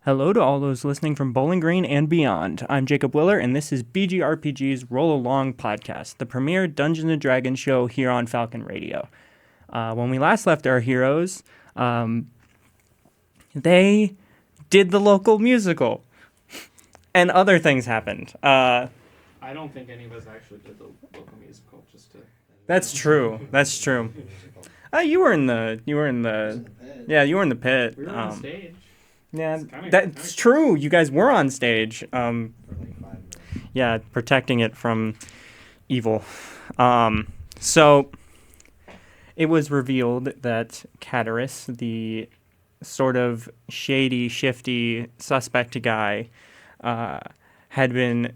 Hello to all those listening from Bowling Green and beyond. I'm Jacob Willer, and this is BGRPG's Roll Along podcast, the premier Dungeons & Dragons show here on Falcon Radio. When we last left our heroes, they did the local musical, and other things happened. I don't think any of us actually did the local musical. That's true. That's true. You were in the pit. We were on stage. Yeah, that's true. You guys were on stage. Yeah, protecting it from evil. So it was revealed that Cataris, the sort of shady, shifty suspect guy, had been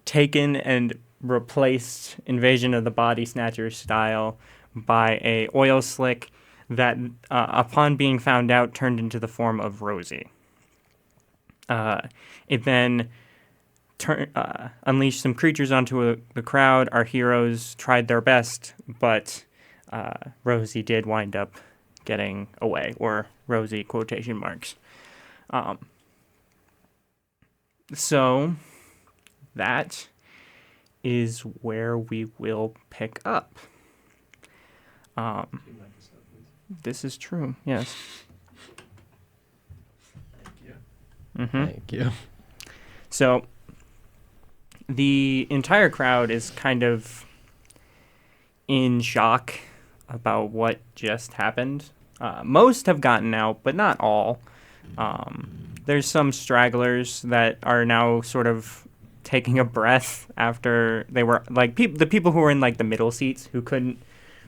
taken and replaced, Invasion of the Body Snatchers style, by a oil slick that, upon being found out, turned into the form of Rosie. It then unleashed some creatures onto the crowd. Our heroes tried their best, but Rosie did wind up getting away, or Rosie quotation marks. So that is where we will pick up. This is true, yes. Mm-hmm. Thank you. So the entire crowd is kind of in shock about what just happened. Most have gotten out, but not all. There's some stragglers that are now sort of taking a breath after they were, like, the people who were in, like, the middle seats who couldn't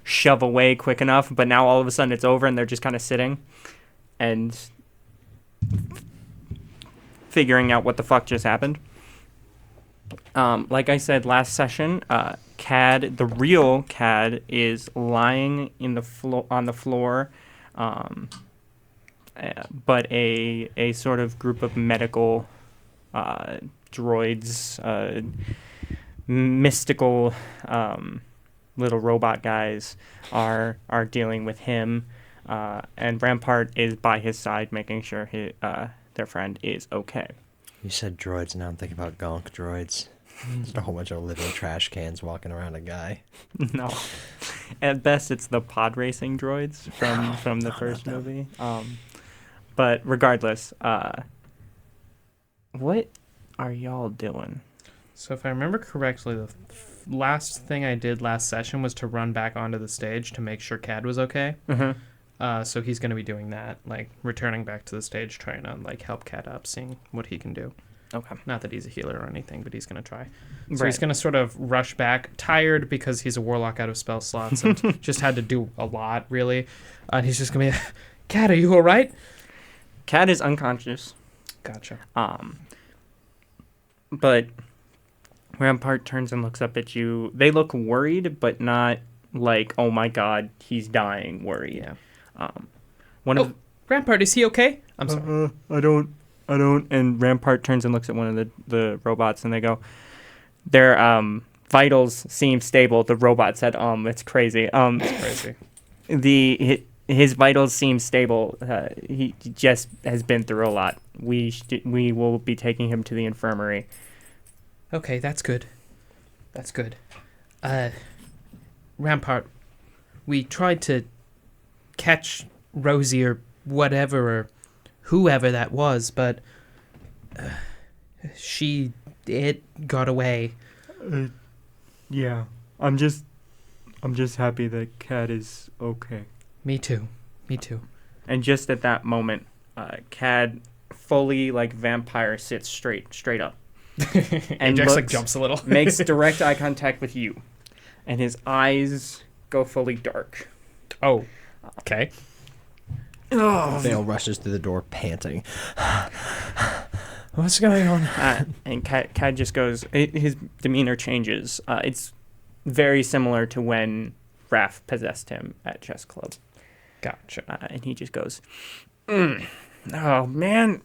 shove away quick enough, but now all of a sudden it's over and they're just kind of sitting and figuring out what the fuck just happened. Like I said last session, Cad, the real Cad, is lying on the floor, but a sort of group of medical droids, mystical little robot guys are dealing with him, and Rampart is by his side making sure their friend is okay. You said droids, now I'm thinking about gonk droids. Just a whole bunch of living trash cans walking around a guy. No. At best, it's the pod racing droids from the first movie. But regardless, what are y'all doing? So if I remember correctly, the last thing I did last session was to run back onto the stage to make sure Cad was okay. Mm-hmm. So he's going to be doing that, like returning back to the stage, trying to like help Cad up, seeing what he can do. Okay. Not that he's a healer or anything, but he's going to try. So Right. he's going to sort of rush back, tired because he's a warlock out of spell slots and just had to do a lot, really. And he's just going to be, Cad, are you all right? Cad is unconscious. Gotcha. But Rampart turns and looks up at you. They look worried, but not like, oh my god, he's dying worried. Yeah. Rampart, is he okay? I'm sorry. I don't. And Rampart turns and looks at one of the robots, and they go, their vitals seem stable. The robot said, it's crazy. It's crazy. His vitals seem stable. He just has been through a lot. We will be taking him to the infirmary. Okay, that's good. That's good. Rampart, we tried to catch Rosie or whatever or whoever that was, but it got away. Yeah, I'm just happy that Cad is okay. Me too. And just at that moment, Cad fully like vampire sits straight up, and just like jumps a little, makes direct eye contact with you, and his eyes go fully dark. Oh, okay. Vale rushes through the door, panting. What's going on? And Cad just goes. His demeanor changes. It's very similar to when Raph possessed him at chess club. Gotcha. And he just goes, oh man,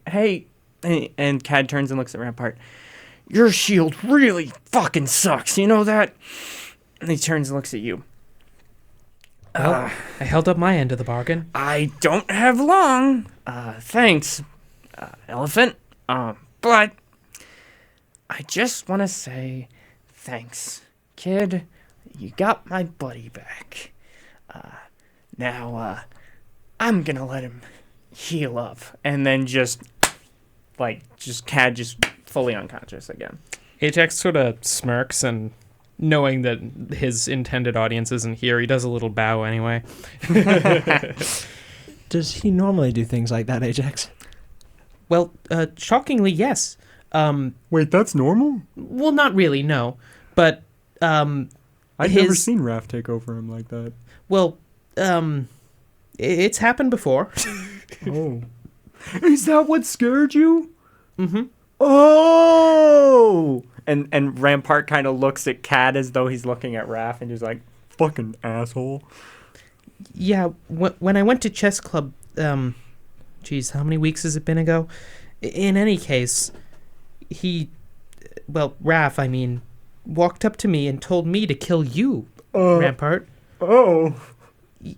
hey. And Cad turns and looks at Rampart. Your shield really fucking sucks. You know that? And he turns and looks at you. I held up my end of the bargain. I don't have long. Thanks. elephant. But I just want to say thanks, kid. You got my buddy back. Now, I'm gonna let him heal up. And then Cad just fully unconscious again. Ajax sort of smirks, and knowing that his intended audience isn't here, he does a little bow anyway. Does he normally do things like that, Ajax? Well, shockingly, yes. Wait, that's normal? Well, not really, no. But, I've never seen Raph take over him like that. Well, it's happened before. Oh. Is that what scared you? Mm-hmm. Oh! And Rampart kind of looks at Cad as though he's looking at Raph and just like, fucking asshole. Yeah, when I went to chess club, geez, how many weeks has it been ago? In any case, Raph, I mean, walked up to me and told me to kill you, Rampart. Oh.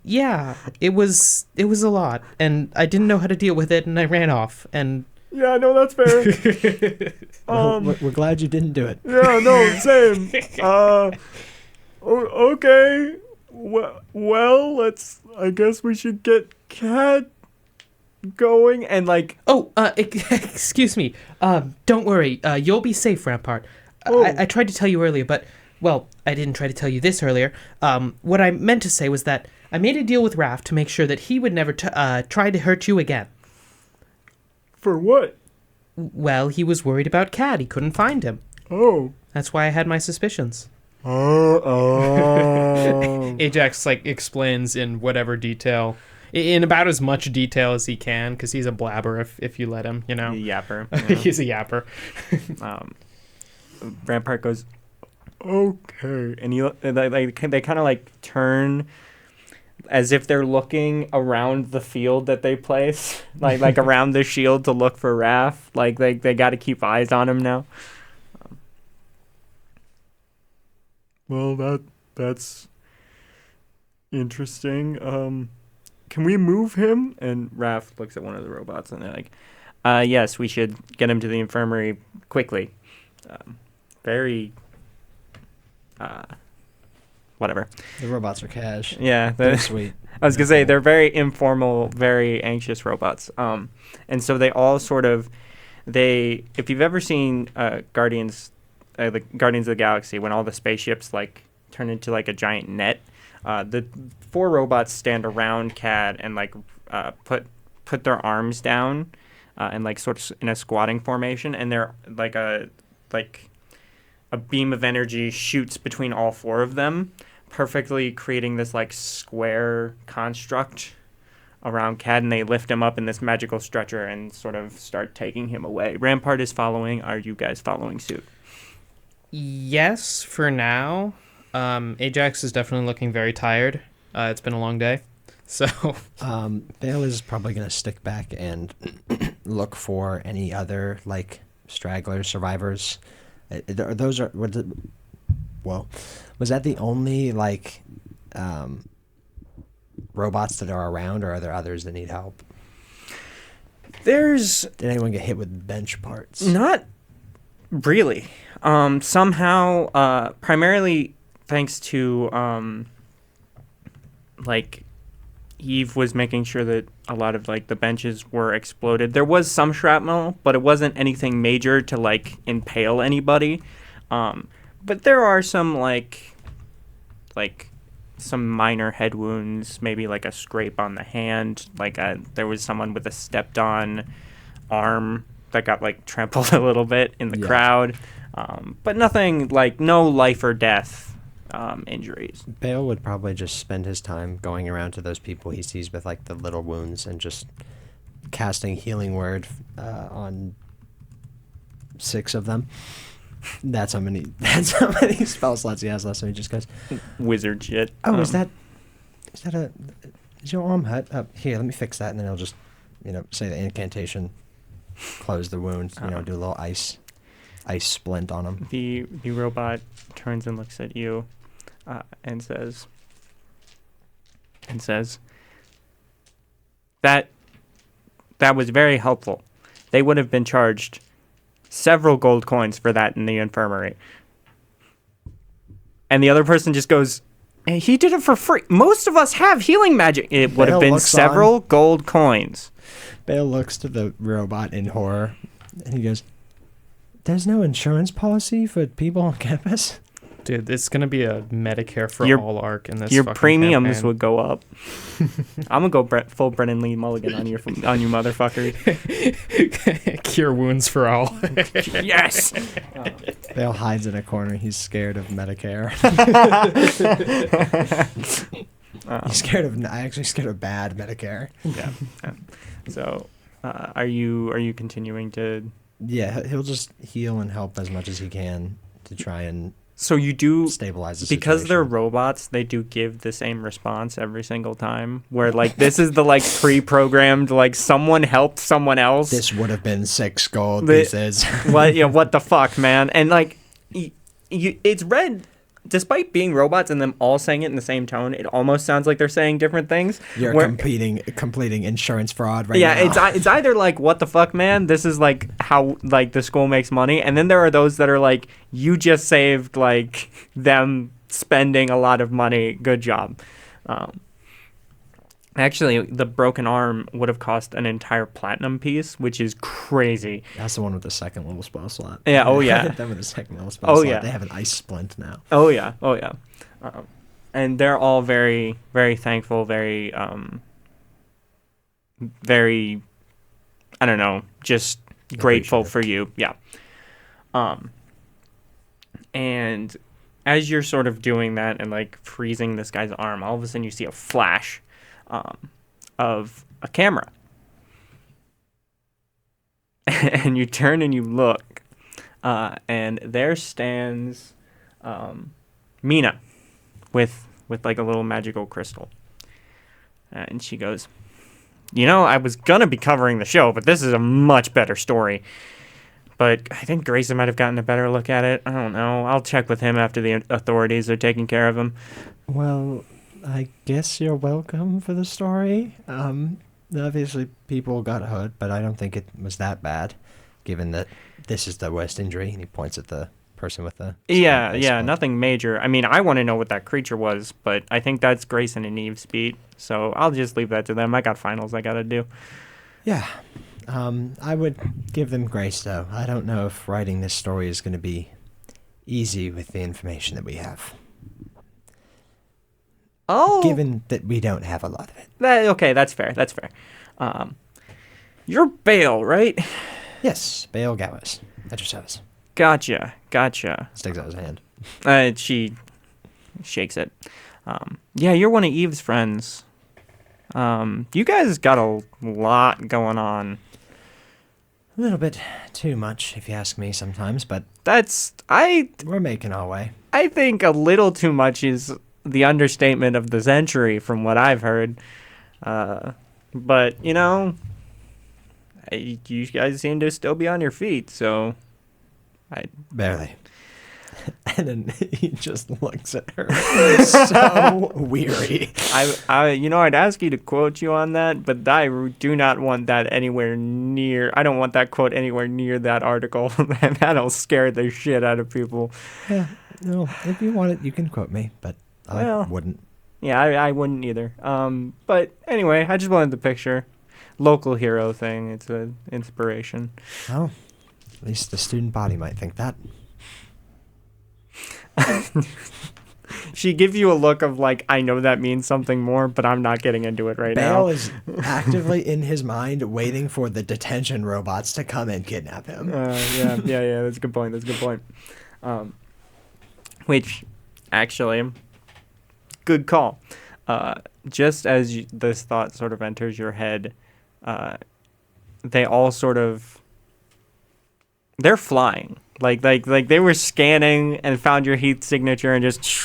Yeah, it was a lot, and I didn't know how to deal with it, and I ran off, and... Yeah, no, that's fair. We're glad you didn't do it. Yeah, no, same. Okay. Well, I guess we should get Cat going and like... Oh, excuse me. Don't worry. You'll be safe, Rampart. Oh. I tried to tell you earlier, but... Well, I didn't try to tell you this earlier. What I meant to say was that I made a deal with Raph to make sure that he would never try to hurt you again. For what? Well, he was worried about Cad. He couldn't find him. Oh. That's why I had my suspicions. Oh. Ajax, explains in whatever detail, in about as much detail as he can, because he's a blabber if you let him, you know. He's a yapper. Yeah. He's a yapper. Rampart goes, okay. And they kind of turn as if they're looking around the field that they place, like around the shield to look for Raph. They got to keep eyes on him now. Well, that's interesting. Can we move him? And Raph looks at one of the robots and they're like, yes, we should get him to the infirmary quickly. Very whatever. The robots are cash. Yeah, they're sweet. I was gonna say they're very informal, very anxious robots. And so they all sort of, if you've ever seen Guardians of the Galaxy, when all the spaceships turn into a giant net, the 4 robots stand around Cad and put their arms down and sort of in a squatting formation, and they're a beam of energy shoots between all 4 of them, perfectly creating this square construct around Cad, and they lift him up in this magical stretcher and sort of start taking him away. Rampart is following. Are you guys following suit? Yes, for now. Ajax is definitely looking very tired. It's been a long day. So Bale is probably going to stick back and look for any other stragglers, survivors. Was that the only robots that are around, or are there others that need help? Did anyone get hit with bench parts? Not really. Somehow, primarily thanks to Eve was making sure that a lot of the benches were exploded. There was some shrapnel, but it wasn't anything major to impale anybody. But there are some some minor head wounds, maybe a scrape on the hand. There was someone with a stepped on arm that got trampled a little bit in the crowd. But nothing no life or death injuries. Bale would probably just spend his time going around to those people he sees with the little wounds and just casting healing word on 6 of them. That's how many spell slots he has left. So he just goes wizard shit. Oh, is your arm hurt? Here, let me fix that, and then he'll just say the incantation, close the wound, do a little ice splint on him. The robot turns and looks at you and says that was very helpful. they would have been charged several gold coins for that in the infirmary. And the other person just goes, hey, he did it for free. Most of us have healing magic. It would have been several gold coins. Bale looks to the robot in horror, and he goes, there's no insurance policy for people on campus? Dude, it's going to be a Medicare for all arc in this your fucking premiums campaign. would go up. I'm going to go full Brennan Lee Mulligan on you motherfuckers. Cure wounds for all. Yes! Bale hides in a corner. He's scared of Medicare. He's actually scared of bad Medicare. Yeah. So, are you continuing to... Yeah, he'll just heal and help as much as he can to try and So you do stabilize the situation. because they're robots, they do give the same response every single time. Where like this is the like pre-programmed like someone helped someone else. This would have been 6 gold. This is what the fuck, man? And like it's read. Despite being robots and them all saying it in the same tone, it almost sounds like they're saying different things. You're completing insurance fraud right now. Yeah, it's either like, what the fuck, man? This is like how like the school makes money. And then there are those that are like, you just saved like them spending a lot of money. Good job. Actually, the broken arm would have cost an entire platinum piece, which is crazy. That's the one with the second level spell slot. Yeah, oh yeah. Them with the second level spell slot. Yeah. They have an ice splint now. Oh yeah. And they're all very, very thankful, very, very, I don't know, just grateful for you. Yeah. And as you're sort of doing that and like freezing this guy's arm, all of a sudden you see a flash of a camera. And you turn and you look, and there stands Mina with like a little magical crystal. And she goes, I was going to be covering the show, but this is a much better story. But I think Grayson might have gotten a better look at it. I don't know. I'll check with him after the authorities are taking care of him. Well, I guess you're welcome for the story. Obviously, people got hurt, but I don't think it was that bad, given that this is the worst injury. And he points at the person with the... Yeah, nothing major. I mean, I want to know what that creature was, but I think that's Grayson and Eve's beat, so I'll just leave that to them. I got finals I got to do. Yeah. I would give them grace, though. I don't know if writing this story is going to be easy with the information that we have. Oh. Given that we don't have a lot of it. Okay, that's fair. You're Bale, right? Yes, Bale Gowers. At your service. Gotcha. Sticks out his hand. She shakes it. Yeah, you're one of Eve's friends. You guys got a lot going on. A little bit too much, if you ask me sometimes, but... We're making our way. I think a little too much is the understatement of the century from what I've heard. But, you guys seem to still be on your feet, so... Barely. And then he just looks at her so weary. I'd ask you to quote you on that, but I do not want that anywhere near... I don't want that quote anywhere near that article. That'll scare the shit out of people. Yeah, no, if you want it, you can quote me, but I wouldn't. Yeah, I wouldn't either. But anyway, I just wanted the picture. Local hero thing. It's an inspiration. Oh, at least the student body might think that. She gives you a look of like, I know that means something more, but I'm not getting into it right now. Bale is actively in his mind waiting for the detention robots to come and kidnap him. Yeah, that's a good point. Which, actually, good call. Just as this thought sort of enters your head, they all sort of... They're flying. Like they were scanning and found your heat signature and just...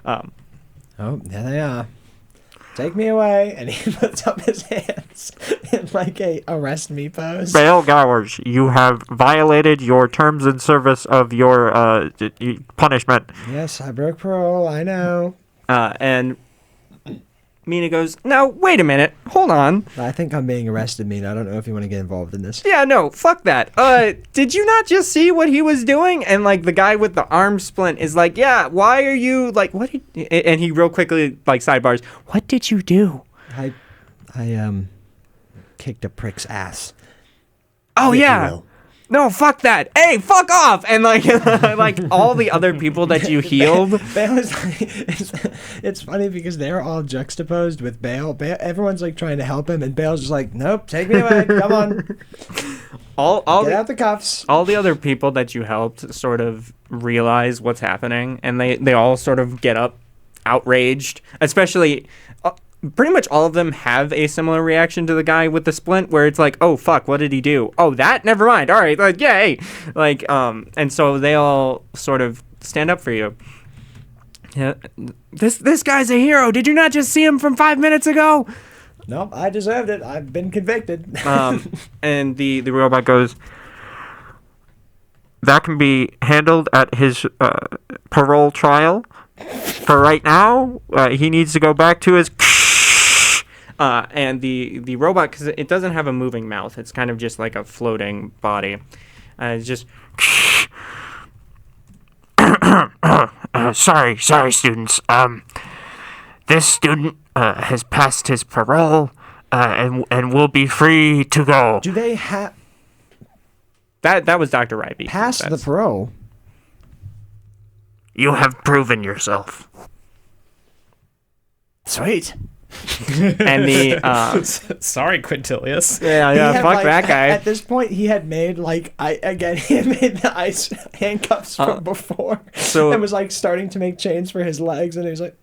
Oh, there they are. Take me away. And he puts up his hands in like a arrest me pose. Bale Gowers, you have violated your terms and service of your punishment. Yes, I broke parole. I know. And Mina goes, "Now, wait a minute. Hold on. I think I'm being arrested, Mina. I don't know if you want to get involved in this. Yeah, no, fuck that. Did you not just see what he was doing?" And, like, the guy with the arm splint is like, "Yeah, why are you, like, what did..." And he real quickly, like, sidebars, "What did you do?" I kicked a prick's ass. "Oh, If you yeah. will. No, fuck that. Hey, fuck off!" And, like, like, all the other people that you healed... Bale is like, it's funny because they're all juxtaposed with Bale. Everyone's like trying to help him, and Bale's just like, "Nope, take me away. Come on, all get out the cuffs." all the other people that you helped sort of realize what's happening, and they all sort of get up outraged, especially pretty much all of them have a similar reaction to the guy with the splint, where it's like, "Oh fuck, what did he do? Oh, that, never mind, all right, like, yay." Like, and so they all sort of stand up for you. Yeah, this guy's a hero. Did you not just see him from 5 minutes ago? Nope, I deserved it. I've been convicted. And the robot goes, "That can be handled at his parole trial. For right now, he needs to go back to his..." And the robot, because it doesn't have a moving mouth, it's kind of just like a floating body. It's just... Sorry, students. This student has passed his parole, and will be free to go. Do they have That was Dr. Ryby. passed the parole? You have proven yourself. Sweet. And the Sorry, Quintilius. He had, fuck like, that guy. At this point, he had made he had made the ice handcuffs from before, so- and was like starting to make chains for his legs, and he was like,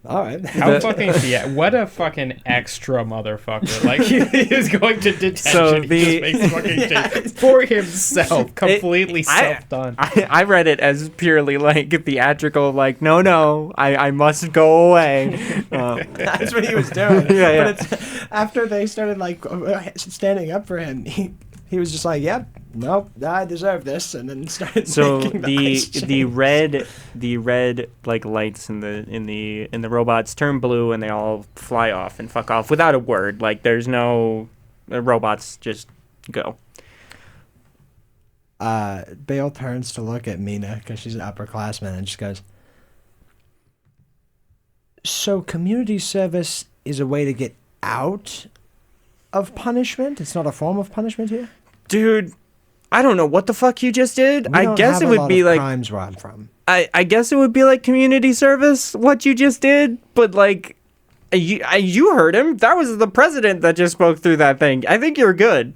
"All right." How fucking what a fucking extra motherfucker! Like he is going to detention. So he just makes fucking chains for himself, completely self-done. I read it as purely like theatrical, like, no, I must go away. That's what he was doing. Yeah. But it's, after they started like standing up for him, he was just like, "Yep, nope, I deserve this," and then started. So making the red like lights in the robots turn blue, and they all fly off and fuck off without a word. Like, there's no... The robots just go. Bale turns to look at Mina because she's an upperclassman and just goes, "So community service is a way to get out of punishment? It's not a form of punishment here?" Dude, I don't know what the fuck you just did. We I don't guess have it a would lot be of like... crimes where I'm from. I guess it would be like community service, what you just did, but like, you heard him. That was the president that just spoke through that thing. I think you're good.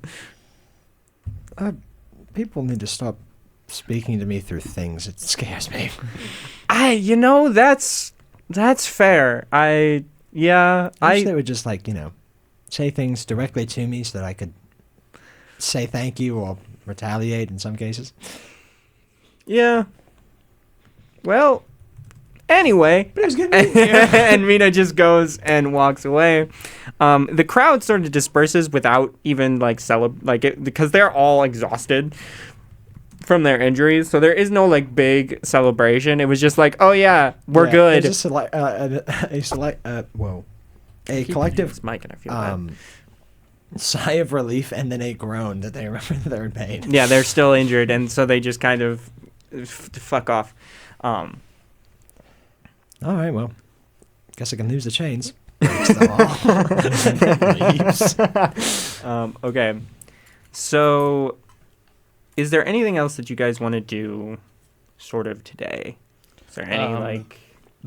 People need to stop speaking to me through things. It scares me. That's fair. I wish they would just say things directly to me so that I could say thank you or retaliate in some cases. Yeah. Well, anyway. But it was good meeting you. And Mina just goes and walks away. The crowd sort of disperses without even because they're all exhausted from their injuries. So there is no big celebration. It was just like, "Oh yeah, we're good." There's a collective It's Mike and I feel bad. sigh of relief and then a groan that they remember that they're in pain. Yeah, they're still injured, and so they just kind of fuck off. All right, well, guess I can lose the chains. Breaks them all. Leaves. Okay, so is there anything else that you guys want to do sort of today? Is there any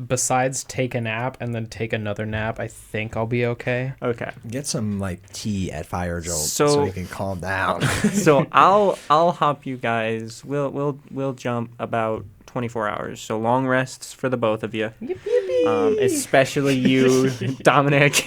Besides take a nap and then take another nap, I think I'll be okay. Okay. Get some tea at Fire Jolt So so you can calm down. So I'll hop you guys. We'll jump about 24 hours. So long rests for the both of you. Especially you, Dominic.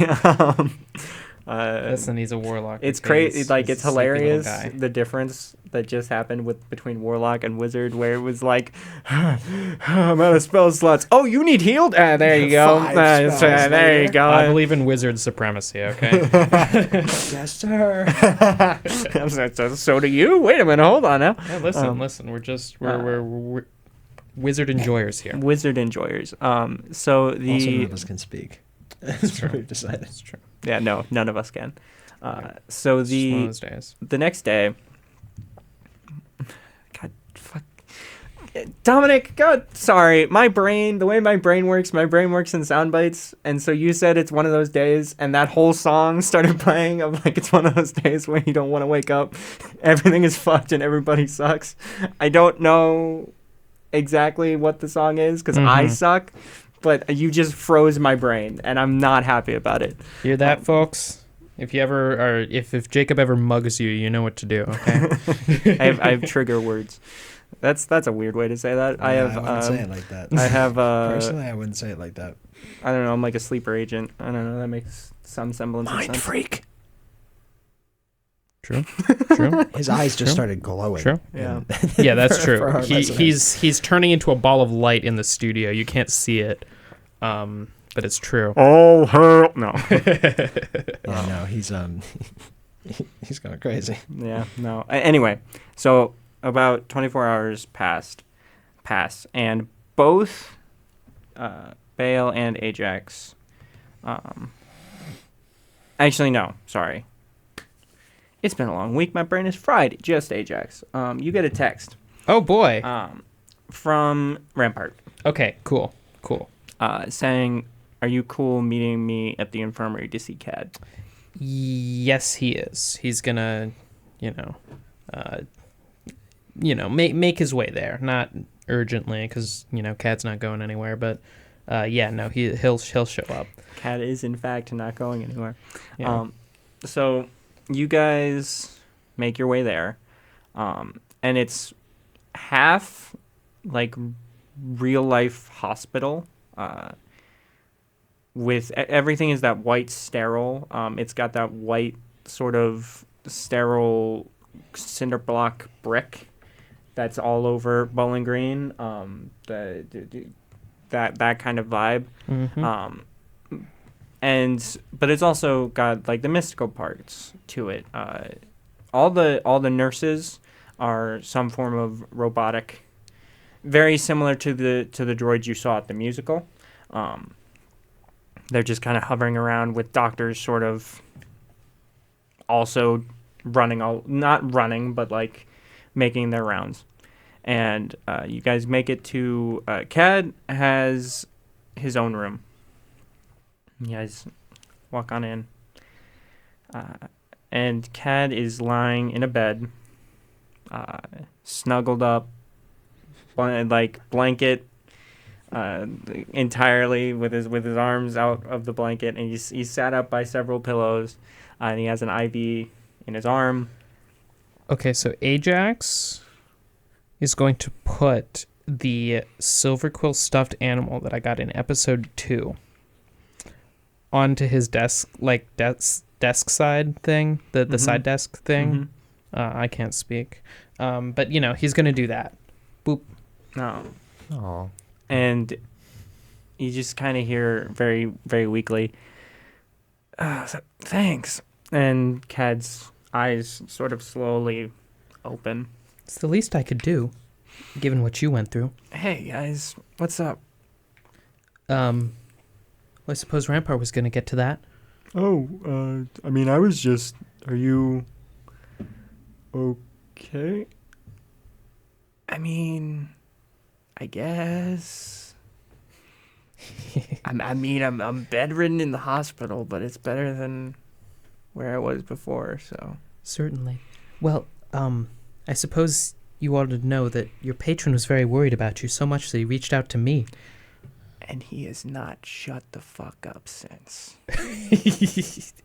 Listen, he's a warlock. It's crazy. He's It's a sleepy hilarious little guy. the difference that just happened between warlock and wizard, where it was like, I'm out of spell slots. Oh, you need healed? There you go. 5 spells There you go. I believe in wizard supremacy. Okay. Yes, sir. So do you? Wait a minute. Hold on now. Yeah, listen. We're wizard enjoyers here. Wizard enjoyers. So Also none the of us can speak. That's what we've decided. That's true. Yeah, no, none of us can. So It's just one of those days. the next day, God, fuck, Dominic, God, sorry, the way my brain works in sound bites, and so you said it's one of those days, and that whole song started playing of like it's one of those days where you don't want to wake up, everything is fucked and everybody sucks. I don't know exactly what the song is because I suck, but you just froze my brain, and I'm not happy about it. Hear that, folks? If you ever are, if Jacob ever mugs you, you know what to do. Okay. I have trigger words. That's a weird way to say that. Yeah, I wouldn't say it like that. I have personally, I wouldn't say it like that. I don't know. I'm like a sleeper agent. I don't know. That makes some semblance of Mind sense. freak. True. True. His eyes just started glowing. True. Yeah. Yeah, that's For true. our He's turning into a ball of light in the studio. You can't see it, but it's true. Oh hell no. Yeah, no, he's he's going crazy. Yeah, no. Anyway, so about 24 hours pass, and both Bale and Ajax. Actually, no. Sorry. It's been a long week. My brain is fried. Just Ajax. You get a text. Oh boy. From Rampart. Okay. Cool. Saying, "Are you cool meeting me at the infirmary to see Cad?" Yes, he is. He's gonna, make his way there. Not urgently, because Cad's not going anywhere. But no, he'll show up. Cad is in fact not going anywhere. Yeah. So you guys make your way there, and it's half like real life hospital. With everything is that white sterile. It's got that white sort of sterile cinder block brick that's all over Bowling Green. That kind of vibe. Mm-hmm. But it's also got like the mystical parts to it. All the nurses are some form of robotic, very similar to the droids you saw at the musical. They're just kind of hovering around with doctors sort of also not running, but like making their rounds. And you guys make it to, Cad has his own room. You guys walk on in. And Cad is lying in a bed, snuggled up, like blanket, entirely with his arms out of the blanket, and he's sat up by several pillows, and he has an IV in his arm. Okay, so Ajax is going to put the silver quill stuffed animal that I got in episode 2 onto his desk, like desk side thing, the side desk thing. Mm-hmm. I can't speak, but he's gonna do that. Boop. No. Oh. And you just kind of hear very, very weakly, thanks. And Cad's eyes sort of slowly open. It's the least I could do, given what you went through. Hey, guys, what's up? Well, I suppose Rampart was going to get to that. Oh, I mean, I was just... Are you... okay? I mean... I guess. I'm bedridden in the hospital, but it's better than where I was before, so. Certainly. Well, I suppose you ought to know that your patron was very worried about you so much that he reached out to me. And he has not shut the fuck up since.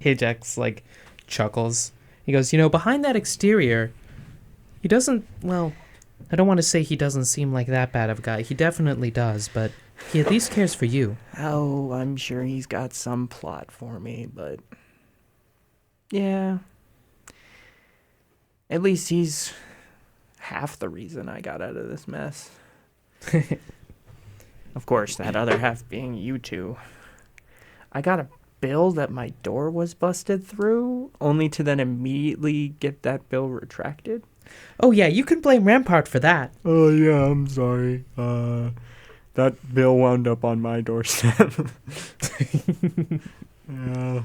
Ajax, chuckles. He goes, behind that exterior, he doesn't, well... I don't want to say he doesn't seem like that bad of a guy. He definitely does, but he at least cares for you. Oh, I'm sure he's got some plot for me, but... yeah. At least he's half the reason I got out of this mess. Of course, that other half being you two. I got a bill that my door was busted through, only to then immediately get that bill retracted. Oh, yeah, you can blame Rampart for that. Oh, yeah, I'm sorry. That bill wound up on my doorstep. Yeah.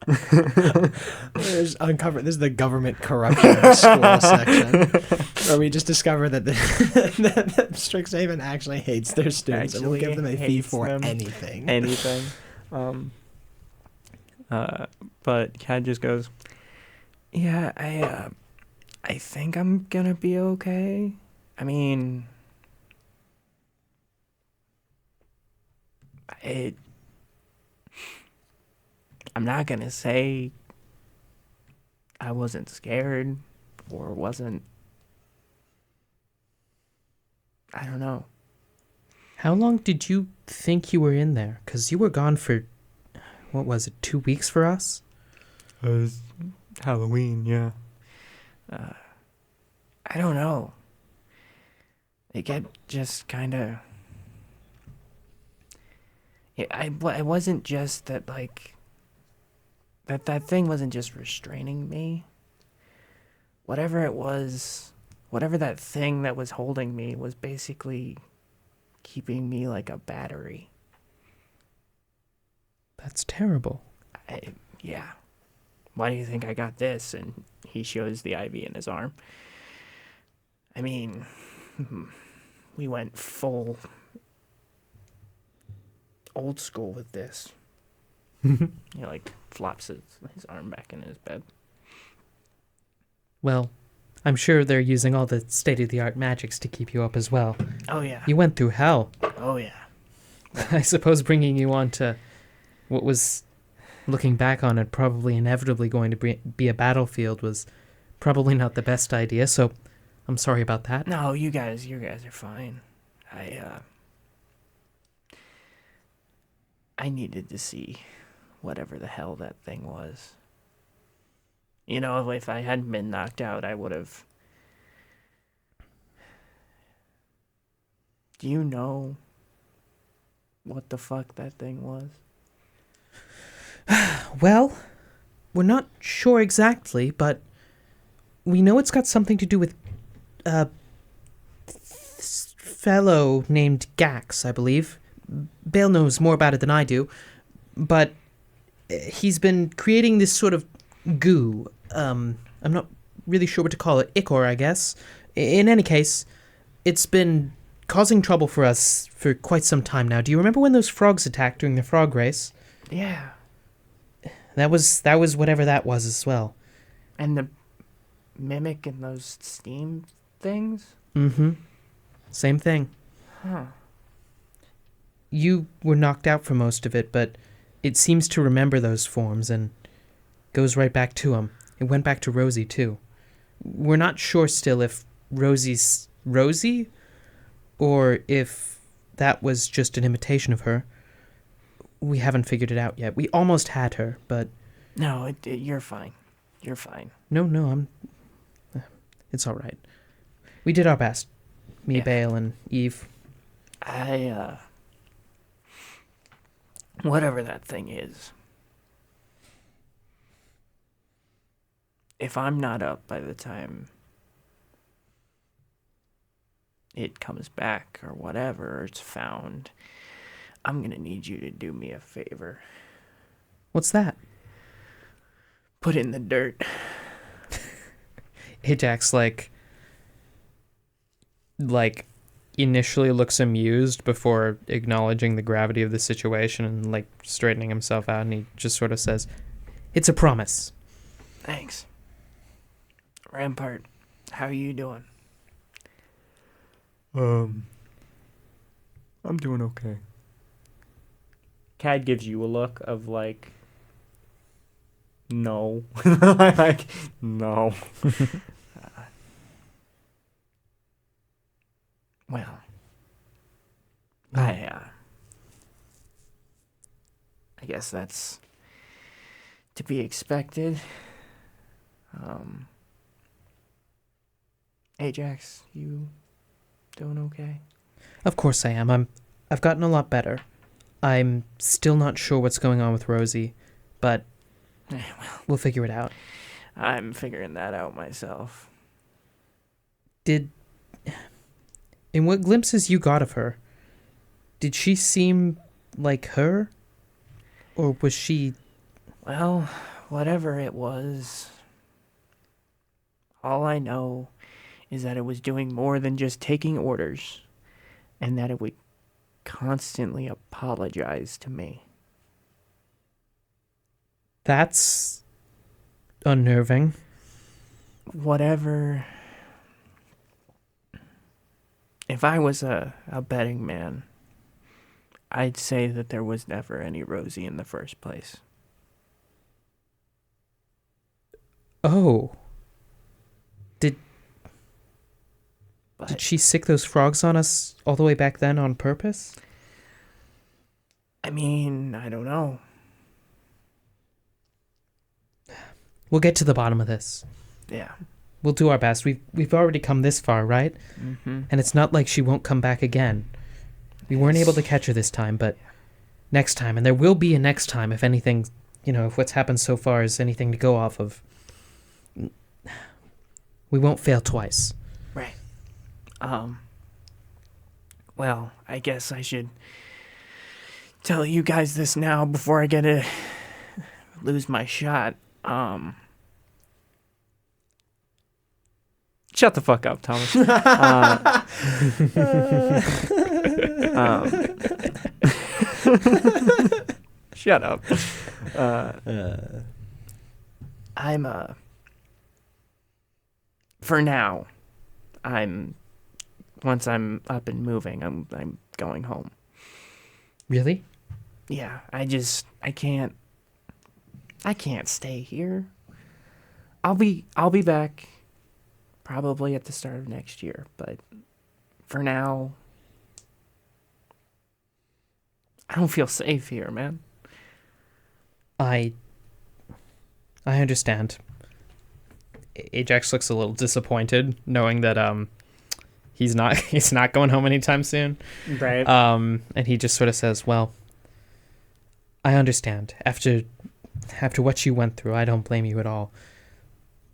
This is the government corruption school section, where we just discover that that Strixhaven actually hates their students and will give them a fee for anything. Anything. But Cad just goes, yeah, I think I'm gonna be okay. I mean, I'm not gonna say I wasn't scared or wasn't. I don't know. How long did you think you were in there? Because you were gone for, what was it, 2 weeks for us? It was Halloween, yeah. I don't know. It kept just kind of. It wasn't just that, like. That thing wasn't just restraining me. Whatever it was, whatever that thing that was holding me was basically keeping me like a battery. That's terrible. Yeah. Why do you think I got this? And he shows the IV in his arm. I mean, we went full old school with this. He like flops his arm back in his bed. Well, I'm sure they're using all the state-of-the-art magics to keep you up as well. Oh yeah. You went through hell. Oh yeah. I suppose bringing you on to what was, looking back on it, probably inevitably going to be a battlefield was probably not the best idea, so I'm sorry about that. No, you guys are fine. I needed to see whatever the hell that thing was. You know, if I hadn't been knocked out, I would have. Do you know what the fuck that thing was? Well, we're not sure exactly, but we know it's got something to do with this fellow named Gax, I believe. Bale knows more about it than I do, but he's been creating this sort of goo. I'm not really sure what to call it. Ichor, I guess. In any case, it's been causing trouble for us for quite some time now. Do you remember when those frogs attacked during the frog race? Yeah. That was whatever that was as well. And the mimic and those steam things? Mm-hmm. Same thing. Huh. You were knocked out for most of it, but it seems to remember those forms and goes right back to them. It went back to Rosie, too. We're not sure still if Rosie's Rosie or if that was just an imitation of her. We haven't figured it out yet. We almost had her, but... No, you're fine. You're fine. No, it's all right. We did our best. Me, yeah. Bale, and Eve. Whatever that thing is. If I'm not up by the time it comes back or whatever, or it's found, I'm gonna need you to do me a favor. What's that? Put it in the dirt. Ajax, like initially looks amused before acknowledging the gravity of the situation and like straightening himself out, and he just sort of says, "It's a promise." Thanks. Rampart, how are you doing? I'm doing okay. Cad gives you a look of like, no. Like, no. Well, I guess that's to be expected. Ajax, you doing okay? Of course I am. I've gotten a lot better. I'm still not sure what's going on with Rosie, but we'll figure it out. I'm figuring that out myself. In what glimpses you got of her, Did she seem like her? Or was she... Well, whatever it was, all I know is that it was doing more than just taking orders, and that it would constantly apologize to me. That's unnerving. Whatever. If I was a betting man, I'd say that there was never any Rosie in the first place. Oh. Did But, she sick those frogs on us all the way back then on purpose? I mean, I don't know. We'll get to the bottom of this. Yeah. We'll do our best. We've already come this far, right? Mm-hmm. And it's not like she won't come back again. We weren't able to catch her this time, but next time, and there will be a next time if anything, if what's happened so far is anything to go off of. We won't fail twice. Right. Well, I guess I should tell you guys this now before I get to lose my shot. Shut the fuck up, Thomas. Shut up. For now, once I'm up and moving, I'm going home. Really? Yeah, I can't stay here. I'll be back probably at the start of next year, but for now, I don't feel safe here, man. I understand. Ajax looks a little disappointed knowing that he's not going home anytime soon. Right. And he just sort of says, "Well, I understand. After what you went through, I don't blame you at all.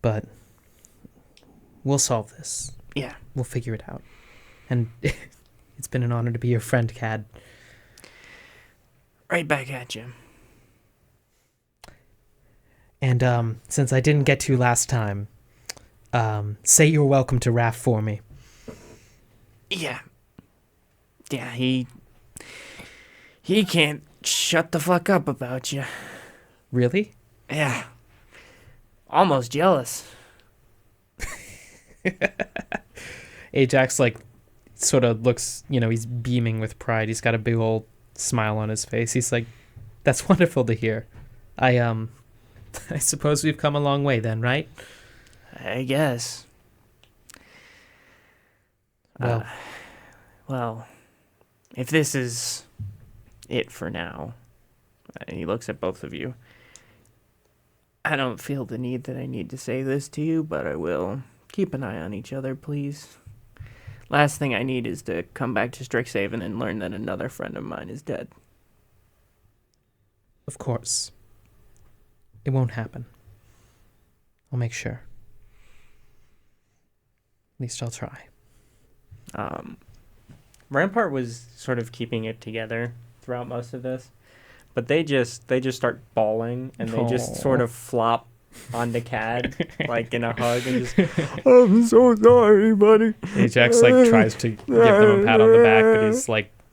But we'll solve this. Yeah. We'll figure it out. And it's been an honor to be your friend, Cad." Right back at you. And since I didn't get to last time, say you're welcome to Raph for me. Yeah. Yeah, he can't shut the fuck up about you. Really? Yeah. Almost jealous. Ajax, sort of looks, he's beaming with pride. He's got a big old smile on his face. He's like, "That's wonderful to hear. I suppose we've come a long way then, right?" I guess. Well, if this is it for now, and he looks at both of you, I don't feel the need that I need to say this to you, but I will. Keep an eye on each other, please. Last thing I need is to come back to Strixhaven and learn that another friend of mine is dead. Of course. It won't happen. I'll make sure. At least I'll try. Rampart was sort of keeping it together throughout most of this, but they just start bawling and they just sort of flop onto Cad in a hug and just, "I'm so sorry, buddy." Ajax tries to give them a pat on the back, but he's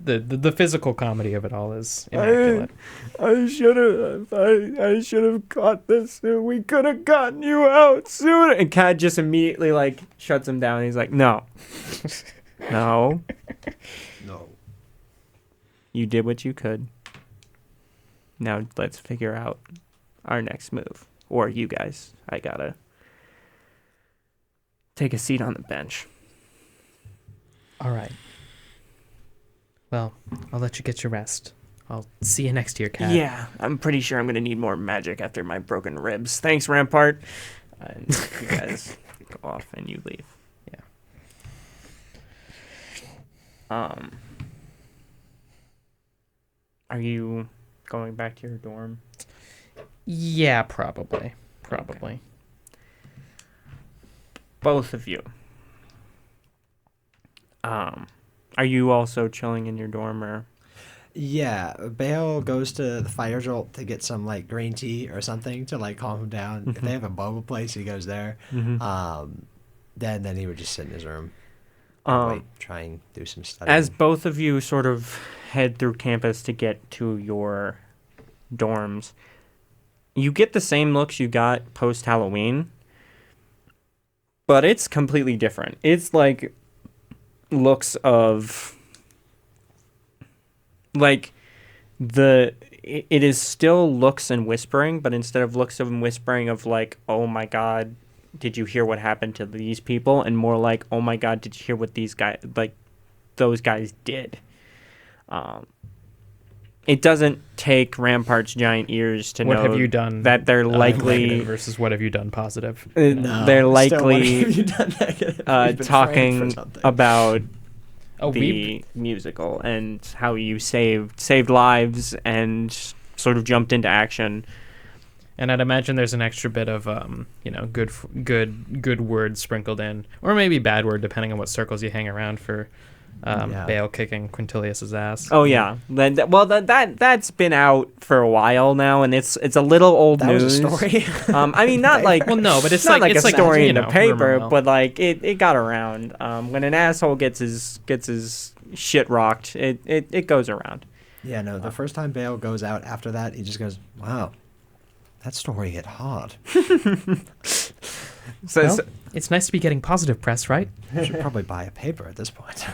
the physical comedy of it all is immaculate. I should have caught this. We could have gotten you out sooner. And Cad just immediately shuts him down. He's like, "No, no, No. you did what you could. Now let's figure out our next move. Or you guys. I gotta take a seat on the bench." All right. Well, I'll let you get your rest. I'll see you next year, Cat. Yeah, I'm pretty sure I'm going to need more magic after my broken ribs. Thanks, Rampart. And you guys go off and you leave. Yeah. Are you going back to your dorm? Yeah, probably. Probably. Both of you. Are you also chilling in your dorm, or Yeah, Bale goes to the fire jolt to get some like green tea or something to like calm him down. If they have a boba place, he goes there. Then he would just sit in his room, and wait, try and do some studying. As both of you sort of head through campus to get to your dorms, you get the same looks you got post Halloween, but it's completely different. It's like looks of like it is still looks and whispering, but instead of looks and whispering of like, oh my god, did you hear what happened to these people, and more like, oh my god, did you hear what those guys did. It doesn't take Rampart's giant ears to What know have you done that they're likely negative versus what have you done positive? No, they're still, what likely have you done negative? We've been framed for talking something. about Oh, the musical and how you saved lives and sort of jumped into action. and I'd imagine there's an extra bit of good word sprinkled in, or maybe bad word depending on what circles you hang around for. Bale kicking Quintilius's ass. Oh yeah, that's been out for a while now, and it's a little old That news. was a story. I mean, not like Well, no, but it's not like a story in the rumor paper, mill. but like it got around. When an asshole gets his shit rocked, it goes around. Yeah, no, the first time Bale goes out after that, he just goes, wow, that story hit hard. So, It's nice to be getting positive press, right? I should probably buy a paper at this point.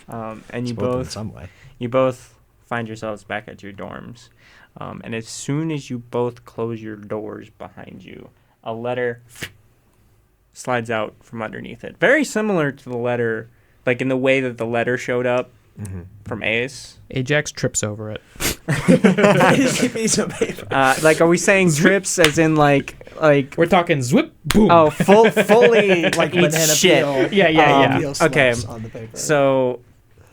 and Spoken in some way. you both find yourselves back at your dorms, and as soon as you both close your doors behind you, a letter slides out from underneath it. Very similar to the letter, like in the way that the letter showed up from Ace. Ajax trips over it. Give me some paper. Like, are we saying trips as in like We're talking zwip boom. oh fully Like eats banana shit? peel. Yeah. Peel Okay. slips on the paper. So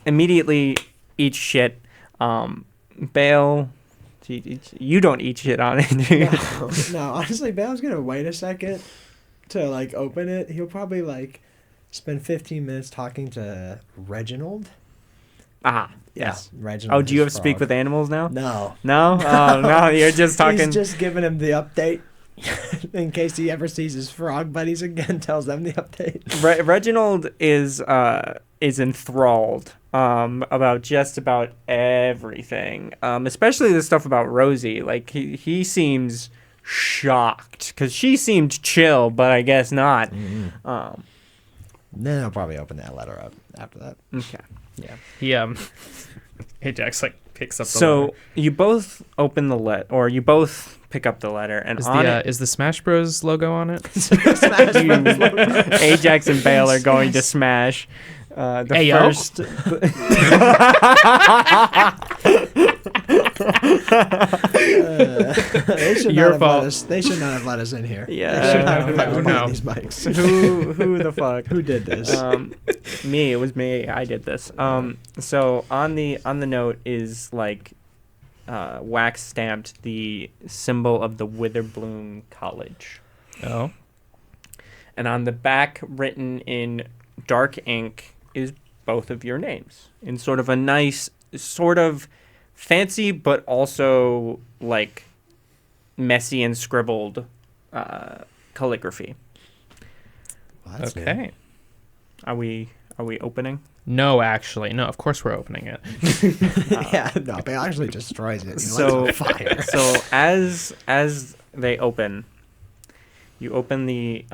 immediately eats shit. Bale, you don't eat shit on it. Do you? No, honestly, Bale's gonna wait a second to like open it. He'll probably like spend 15 minutes talking to Reginald. Ah, yes. Yeah, Reginald. Oh, do you have his to speak frog. with animals now? No. No? Oh, no, you're just talking. He's just giving him the update in case he ever sees his frog buddies again. Tells them the update. Reginald is enthralled about just about everything, especially the stuff about Rosie. Like he seems shocked because she seemed chill, but I guess not. Then I'll probably open that letter up after that. Okay. Yeah. He Ajax like picks up the So letter. you both open the or you both pick up the letter, and on it, Is the Smash Bros logo on it? Ajax and Bale are going to smash. The Ayo. first. They should Your not have fault. let us. They should not have let us in here. Yeah. They should not have let us no. behind these mics. Who the fuck? Who did this? Me. It was me. I did this. So on the note is like wax stamped the symbol of the Witherbloom College, Oh. and on the back written in dark ink is both of your names in sort of a nice, sort of fancy but also like messy and scribbled calligraphy. Well, that's new. Okay. Are we opening? No, actually, no. Of course, we're opening it. Yeah, no, Bale actually destroys it. He So- lights it on fire. So as they open, you open the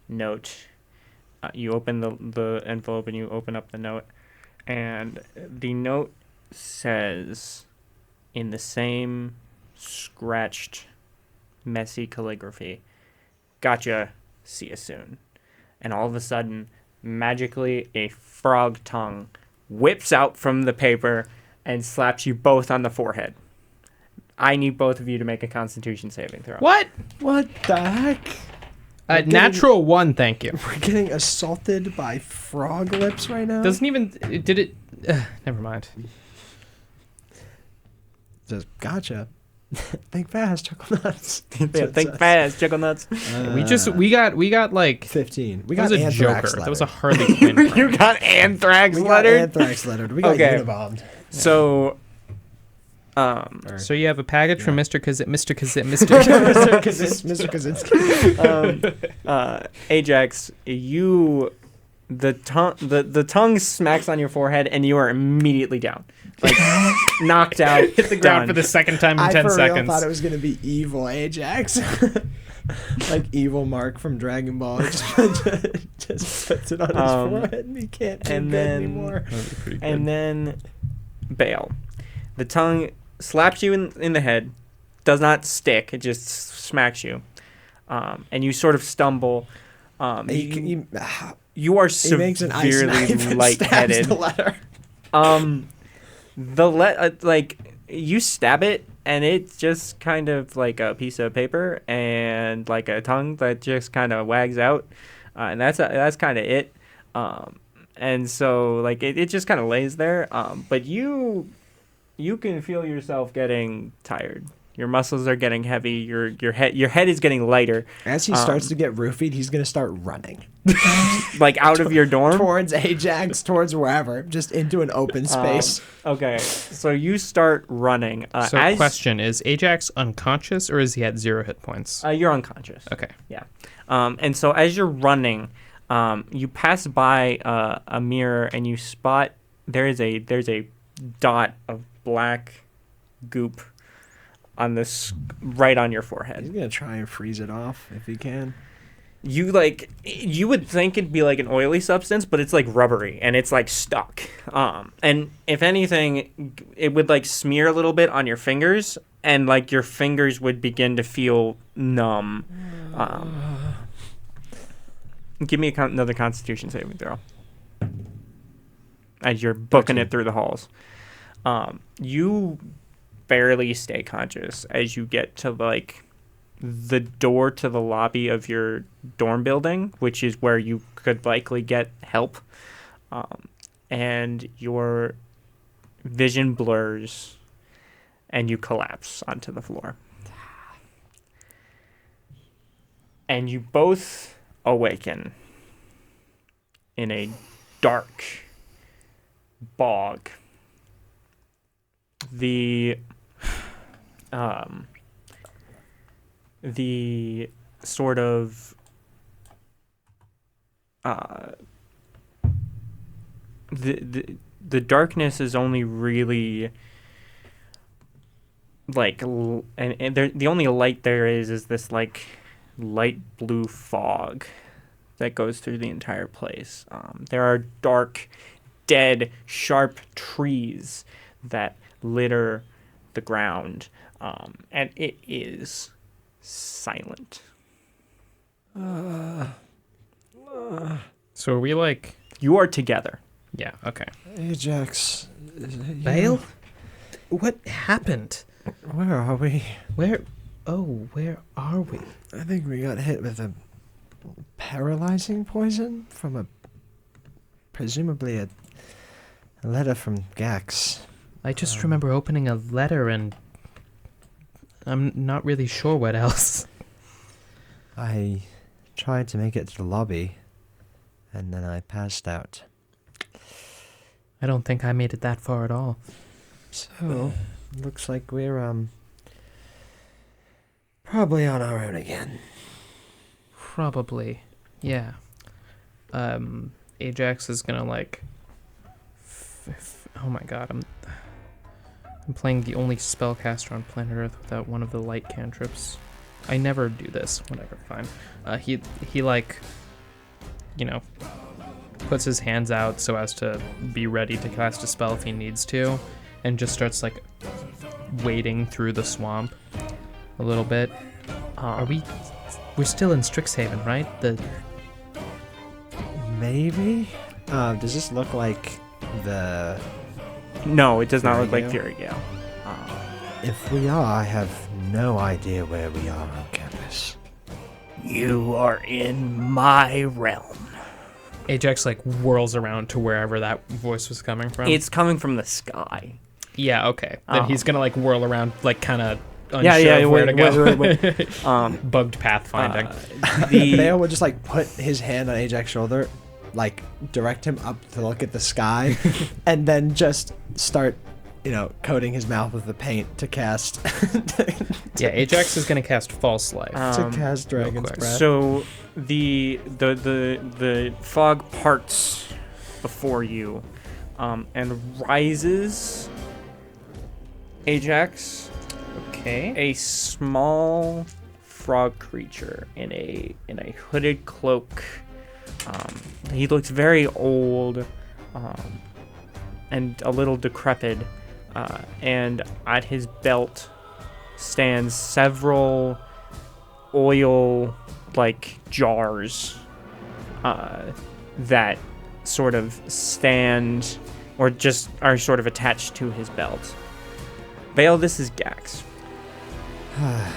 note. You open the envelope and you open up the note, and the note says, in the same scratched, messy calligraphy, "Gotcha. See you soon." And all of a sudden, magically, a frog tongue whips out from the paper and slaps you both on the forehead. I need both of you to make a Constitution saving throw. What? What the heck? Natural 1, thank you. We're getting assaulted by frog lips right now. Doesn't even did it? Never mind. Just gotcha. Think fast, chuckle nuts. Yeah, think fast, juggle nuts. We got like 15. We that got was a anthrax Joker. That was lettered. a Harley Quinn. You got anthrax We got lettered? anthrax lettered. We got Okay. unibombed. So, So you have a package from Mr. Kazit, Mr. Kazit, Mr. Mr. Kaczynski. Ajax, the tongue smacks on your forehead, and you are immediately down, like knocked out, Hit the ground for the second time in 10 I seconds. thought it was gonna be evil Ajax, like evil Mark from Dragon Ball. Just puts it on his forehead, and he can't do and good then- anymore. and then Bale. The tongue slaps you in the head, does not stick, it just smacks you, and you sort of stumble. You are He makes an ice severely knife and stabs lightheaded. the letter. Like you stab it, and it's just kind of like a piece of paper and like a tongue that just kind of wags out, and that's kind of it. And so like it just kind of lays there. But you can feel yourself getting tired. Your muscles are getting heavy. Your head is getting lighter. As he starts to get roofied, he's gonna start running Like out of your dorm. towards Ajax, towards wherever, just into an open space. Okay, so you start running. So question, is Ajax unconscious or is he at 0 hit points? You're unconscious. Okay. Yeah. And so as you're running, you pass by a mirror and you spot there's a dot of black goop on this right on your He's forehead. gonna try and freeze it off if he can. You would think it'd be like an oily substance, but it's like rubbery and it's like stuck. And if anything, it would like smear a little bit on your fingers, and like your fingers would begin to feel numb. Give me another Constitution saving throw. As you're booking it through the halls, you barely stay conscious as you get to like the door to the lobby of your dorm building, which is where you could likely get help. And your vision blurs and you collapse onto the floor. And you both awaken in a dark bog. The sort of the darkness is only really like the only light there is this like light blue fog that goes through the entire place. There are dark, dead, sharp trees that litter the ground, and it is silent. So are we like... You are together. Yeah, okay. Ajax. Bale? What happened? Where are we? Where are we? I think we got hit with a paralyzing poison from presumably a letter from Gax. I just remember opening a letter and I'm not really sure what else. I tried to make it to the lobby, and then I passed out. I don't think I made it that far at all. So, looks like we're probably on our own again. Probably. Yeah. Ajax is gonna like... oh my god, I'm playing the only spellcaster on planet Earth without one of the light cantrips. I never do this. Whatever, fine. He like, you know, puts his hands out so as to be ready to cast a spell if he needs to, and just starts like wading through the swamp a little bit. We're still in Strixhaven, right? Maybe? Does this look like the... No, it does not look Fury like Gale? Fury Gale. If we are, I have no idea where we are on campus. You are in my realm. Ajax like whirls around to wherever that voice was coming from. It's coming from the sky. Yeah, okay. Then he's gonna like whirl around, like kind of unsure Yeah, of where to go. wait. Bugged pathfinding. Bale would just like put his hand on Ajax's shoulder, like direct him up to look at the sky, and then just start coating his mouth with the paint to cast Yeah, Ajax is going to cast False Life. to cast Dragon's quick. Breath. So the fog parts before you, and rises. Ajax, Okay. a small frog creature in a hooded cloak. He looks very old, and a little decrepit. And at his belt stands several oil jars that sort of stand or just are sort of attached to his belt. Vale, this is Gax.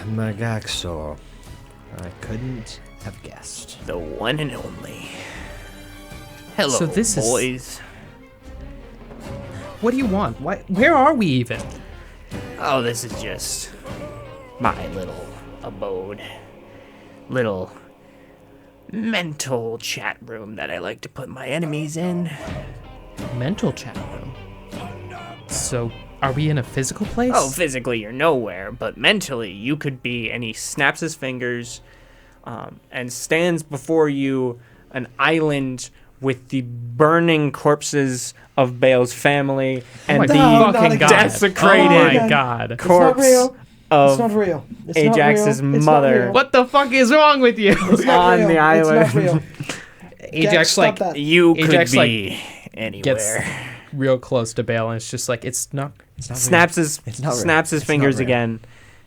Murgaxor. I couldn't have guessed. The one and only. Hello, So this is- boys. What do you want? Where are we even? Oh, this is just my little abode. Little mental chat room that I like to put my enemies in. Mental chat room. So, are we in a physical place? Oh, physically you're nowhere, but mentally you could be. And he snaps his fingers, and stands before you, an island with the burning corpses of Bale's family and my the fucking God. desecrated Oh my God. corpse of real. Ajax's mother What the fuck is wrong with you? on the island. Ajax You could Ajax, be anywhere. gets real close to Bale and it's just like it's not. snaps his It's not real. snaps his It's not fingers real. again,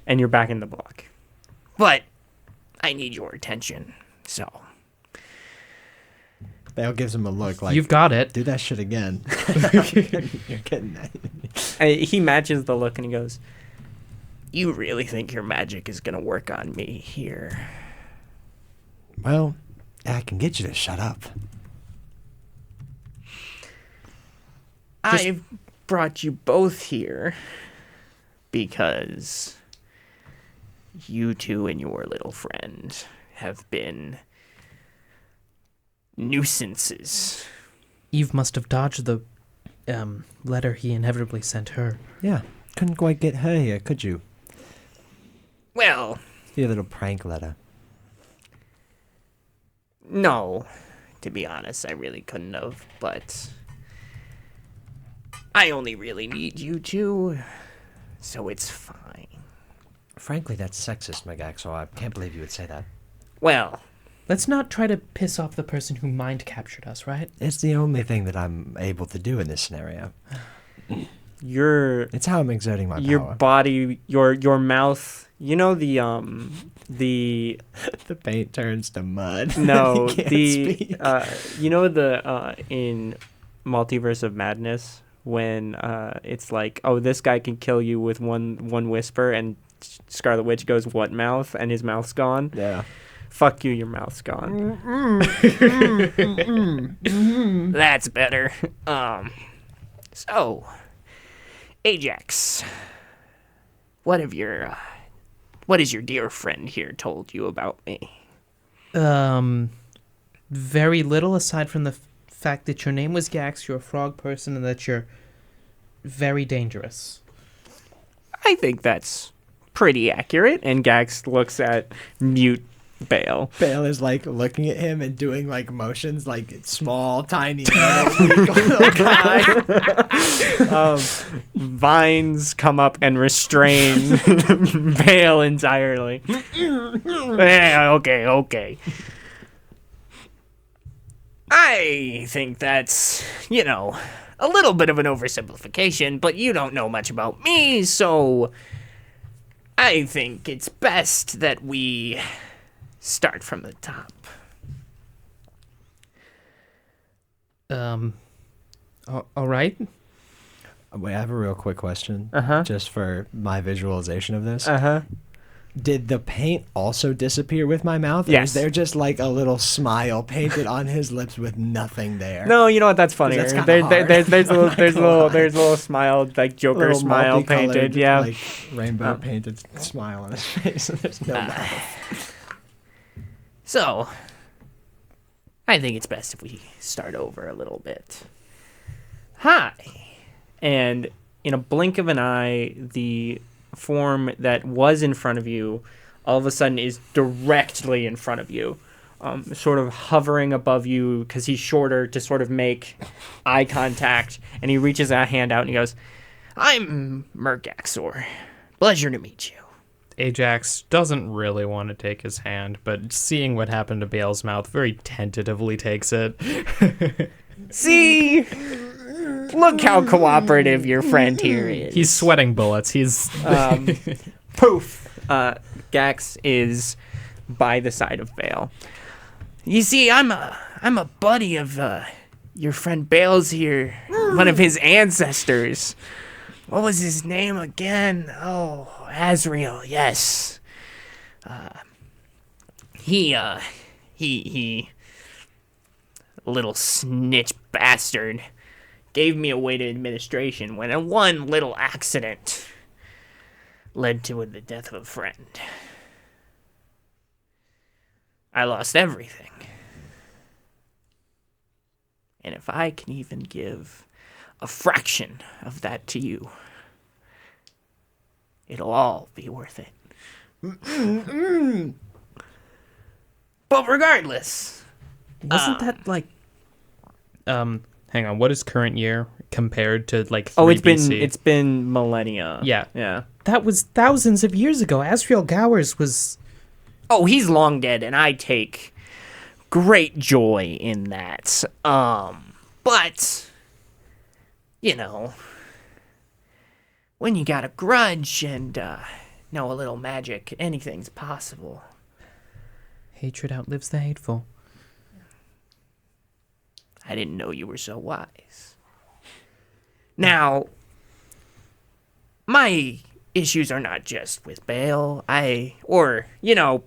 and you're back in the block. But I need your attention. So, Bale gives him a look like, You've got it. do that shit again. You're getting that. He matches the look and he goes, you really think your magic is gonna work on me here? Well, I can get you to shut up. I've brought you both here because you two and your little friend have been nuisances. Eve must have dodged the letter he inevitably sent her. Yeah, couldn't quite get her here, could you? Well, Your little prank letter. no, to be honest, I really couldn't have, but I only really need you two, so it's fine. Frankly, that's sexist, Murgaxor. I can't believe you would say that. Well, Let's not try to piss off the person who mind captured us, right? It's the only thing that I'm able to do in this scenario. "Your It's how I'm exerting my your power. body, your mouth. You know the The paint turns to mud. no He can't the speak. you know the in Multiverse of Madness when it's like, oh, this guy can kill you with one whisper, and Scarlet Witch goes, what mouth, and his mouth's gone. Yeah. Fuck you, your mouth's gone. that's better. So, Ajax, what has your dear friend here told you about me? Very little aside from the fact that your name was Gax, you're a frog person, and that you're very dangerous. I think that's pretty accurate. And Gax looks at mute Bale. Bale is like looking at him and doing like motions, like small, tiny. Vines come up and restrain Bale entirely. Yeah, okay. I think that's, a little bit of an oversimplification, but you don't know much about me, so I think it's best that we start from the top. All right. Wait, I have a real quick question. Uh-huh. Just for my visualization of this. Uh-huh. Did the paint also disappear with my mouth? Or Yes. is there just like a little smile painted on his lips with nothing there? No, you know what? That's funnier. That's kinda hard. There's a little smile, like Joker Little smile multicolored, painted. Yeah. like rainbow painted smile on his face. There's no mouth. So, I think it's best if we start over a little bit. Hi. And in a blink of an eye, the form that was in front of you all of a sudden is directly in front of you, sort of hovering above you because he's shorter to sort of make eye contact. And he reaches a hand out and he goes, "I'm Murgaxor. Pleasure to meet you." Ajax doesn't really want to take his hand, but seeing what happened to Bale's mouth, very tentatively takes it. See? Look how cooperative your friend here is. He's sweating bullets. He's Poof. Gax is by the side of Bale. You see, I'm a buddy of your friend Bale's here, one of his ancestors. What was his name again? Oh, Azrael. Yes. He little snitch bastard gave me away to administration when one little accident led to the death of a friend. I lost everything. And if I can even give a fraction of that to you, it'll all be worth it. But regardless, wasn't that like hang on, what is current year compared to like 3 Oh, BC? it's been millennia. Yeah. That was thousands of years ago. Asriel Gowers was oh, he's long dead, and I take great joy in that. But you know, when you got a grudge and know a little magic, anything's possible. hatred outlives the hateful. I didn't know you were so wise. Now, my issues are not just with Bale.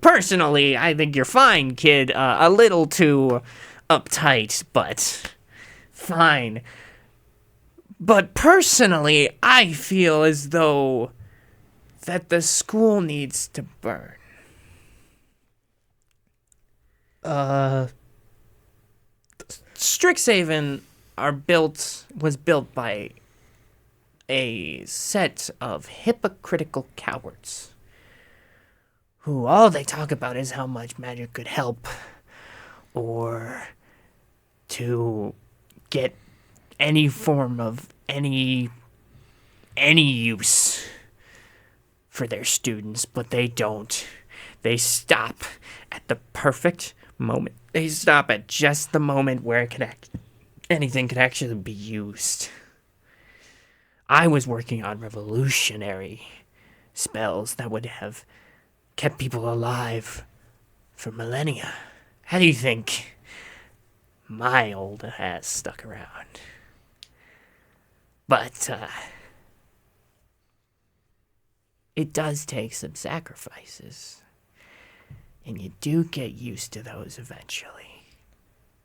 Personally, I think you're fine, kid. A little too uptight, but fine. But personally, I feel as though that the school needs to burn. Strixhaven was built by a set of hypocritical cowards who all they talk about is how much magic could help or to get any form of any use for their students, but they don't. They stop at the perfect moment. They stop at just the moment where anything could actually be used. I was working on revolutionary spells that would have kept people alive for millennia. How do you think my old ass stuck around? But, it does take some sacrifices. And you do get used to those eventually.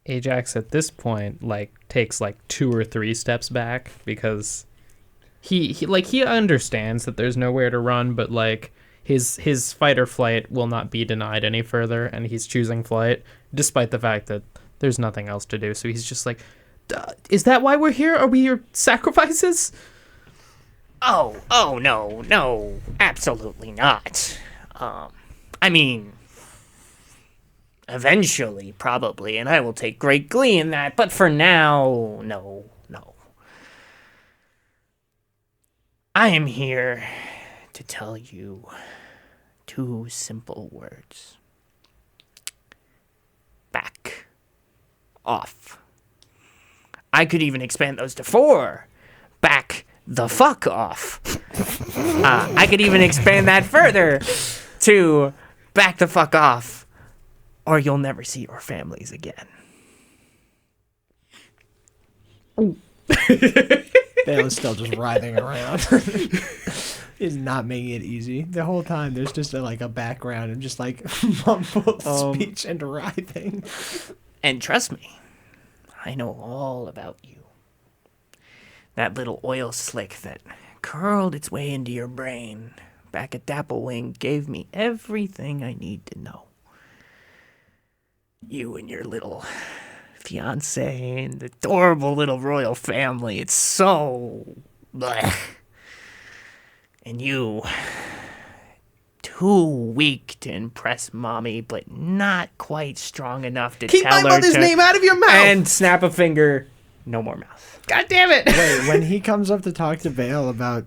Ajax at this point takes 2 or 3 steps back because he understands that there's nowhere to run, but his fight or flight will not be denied any further, and he's choosing flight despite the fact that there's nothing else to do. So he's just like, is that why we're here? Are we your sacrifices? Oh, no, absolutely not. Eventually, probably, and I will take great glee in that, but for now, no. I am here to tell you 2 simple words. Back off. I could even expand those to 4. Back the fuck off. I could even expand that further to back the fuck off, or you'll never see your families again. Bale is still just writhing around. He's not making it easy. The whole time there's just a background and just mumbled speech and writhing. And trust me, I know all about you. That little oil slick that curled its way into your brain back at Dapplewing gave me everything I need to know. You and your little fiancé and adorable little royal family. It's so bleh. And you, too weak to impress mommy, but not quite strong enough to Keep tell my her mother's to... name out of your mouth. And snap a finger. No more mouth. God damn it. Wait, when he comes up to talk to Bale about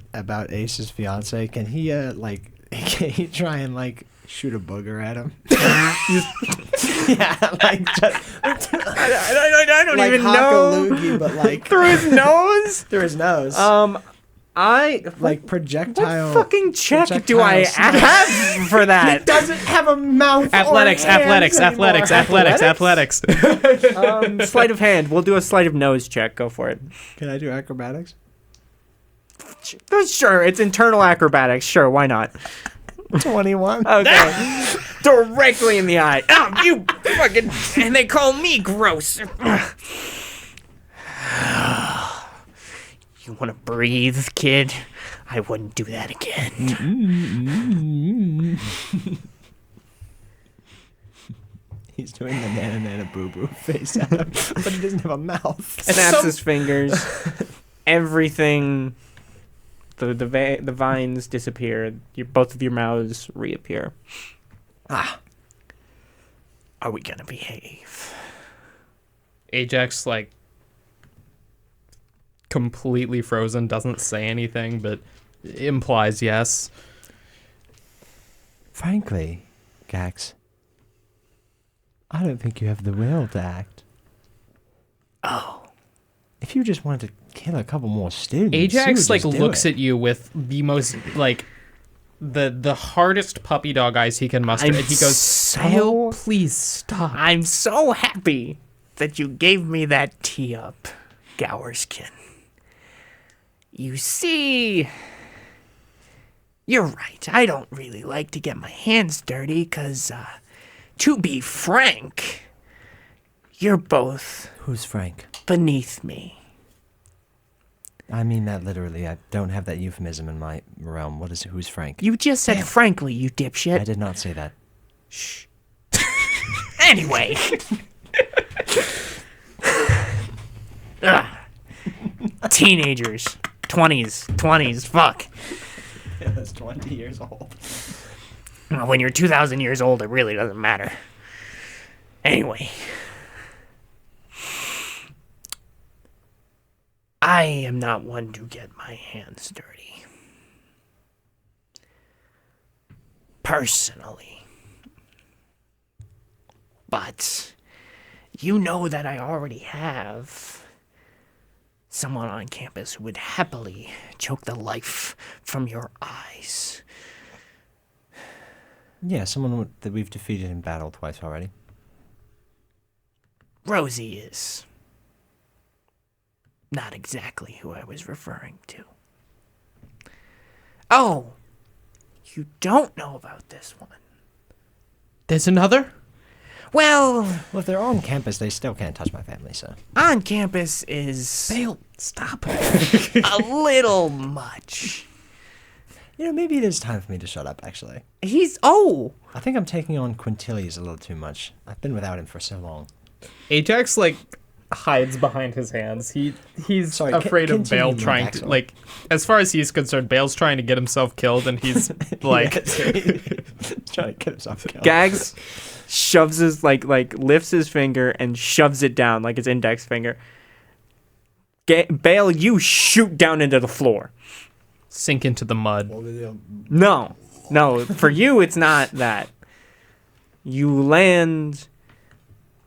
Ace's fiance, can he can he try and like shoot a booger at him? Yeah, like just, I don't like even hock know. a loogie, but like Through his nose? through his nose. Like projectile. What fucking check do I projectile have for that? He doesn't have a mouth. Athletics, or hands athletics, anymore. athletics. Sleight of hand. We'll do a sleight of nose check. Go for it. Can I do acrobatics? Sure, it's internal acrobatics. Sure, why not? 21. Okay. Directly in the eye. Oh, you fucking... And they call me gross. You want to breathe, kid? I wouldn't do that again. He's doing the nana boo boo face at him, but he doesn't have a mouth. Snaps his fingers. Everything... The vines disappear. Both of your mouths reappear. Are we gonna behave? Ajax, like, completely frozen, doesn't say anything, but implies yes. Frankly, Gax, I don't think you have the will to act. Oh. If you just wanted to kill a couple more students, Ajax, like, do looks it. at you with the most, like, the hardest puppy dog eyes he can muster, I'm and he goes, so- Bale, please stop. I'm so happy that you gave me that tee up, Gowerskin. You see, you're right. I don't really like to get my hands dirty, 'cause, to be frank, you're both Who's Frank? beneath me. I mean that literally. I don't have that euphemism in my realm. Who's Frank? You just said frankly, you I dipshit. did not say that. Shh. Anyway. Ugh. Teenagers. 20s, fuck. Yeah, that's 20 years old. Well, when you're 2,000 years old, it really doesn't matter. Anyway. I am not one to get my hands dirty. Personally. But you know that I already have someone on campus who would happily choke the life from your eyes. Yeah, someone that we've defeated in battle twice already. Rosie is not exactly who I was referring to. Oh, you don't know about this one. There's another? Well, Well, if they're on campus, they still can't touch my family, so. on campus is Bale, stop. a little much. You know, maybe it is time for me to shut up, actually. I I think I'm taking on Quintilius a little too much. I've been without him for so long. Ajax, like, hides behind his hands. He's Sorry, afraid of continue, Bale trying to, Murgaxor. like, as far as he's concerned, Bale's trying to get himself killed, and he's like, Trying to get himself killed. Gags shoves his lifts his finger and shoves it down like his index finger. Bale, you shoot down into the floor. sink into the mud. No, for you it's not that. You land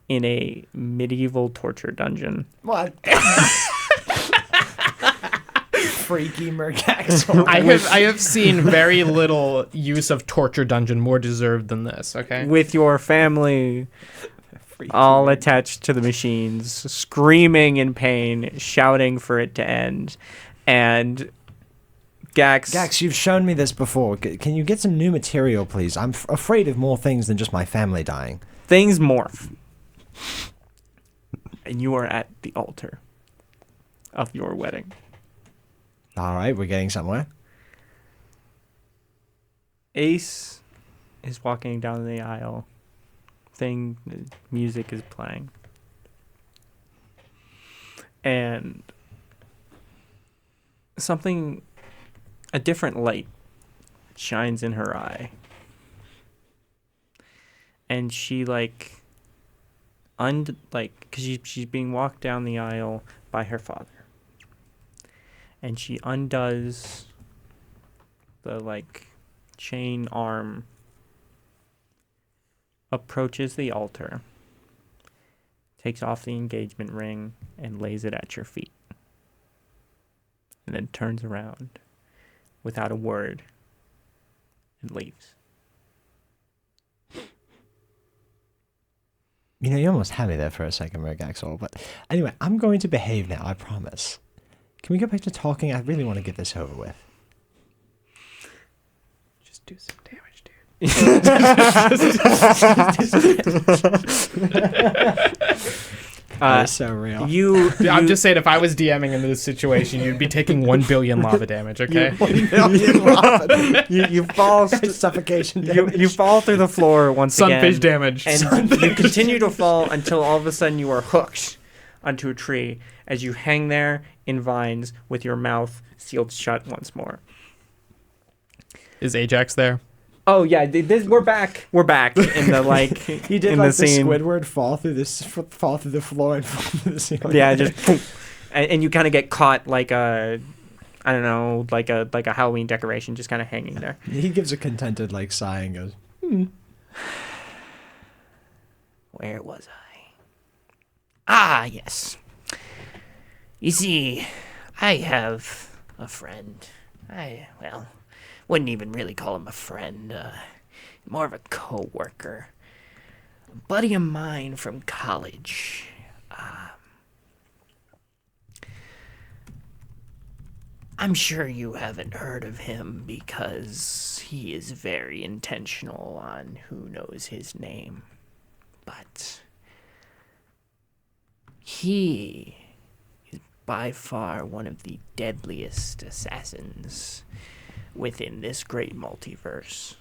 in a medieval torture dungeon. What? Freaky Murgaxor. I have seen very little use of torture dungeon more deserved than this, okay? With your family all attached to the machines, screaming in pain, shouting for it to end. And Gax, you've shown me this before. Can you get some new material, please? I'm afraid of more things than just my family dying. things morph. And you are at the altar of your wedding. All right, we're getting somewhere. Ace is walking down the aisle. Music is playing. And a different light shines in her eye. And she like because she's being walked down the aisle by her father. And she undoes the like chain arm, approaches the altar, takes off the engagement ring, and lays it at your feet. And then turns around without a word and leaves. You know, you almost had me there for a second, Murgaxor, but anyway, I'm going to behave now, I promise. Can we go back to talking? I really want to get this over with. Just do some damage, dude. That's so real. I'm just saying, if I was DMing in this situation, you'd be taking 1 billion lava damage, okay? You fall Suffocation damage. you fall through the floor once again. Sunfish damage. And you continue to fall until all of a sudden you are hooked onto a tree as you hang there in vines with your mouth sealed shut once more. Is Ajax there? Oh yeah, we're back. We're back in the like. He did in like the scene. Squidward fall through the floor and fall through the ceiling. Yeah, just boom. And you kind of get caught like a, I don't know, like a Halloween decoration, just kind of hanging there. He gives a contented like sigh and goes, Where was I? Ah, yes. You see, I have a friend. Wouldn't even really call him a friend. More of a co-worker. A buddy of mine from college. I'm sure you haven't heard of him because he is very intentional on who knows his name. But he is by far one of the deadliest assassins within this great multiverse.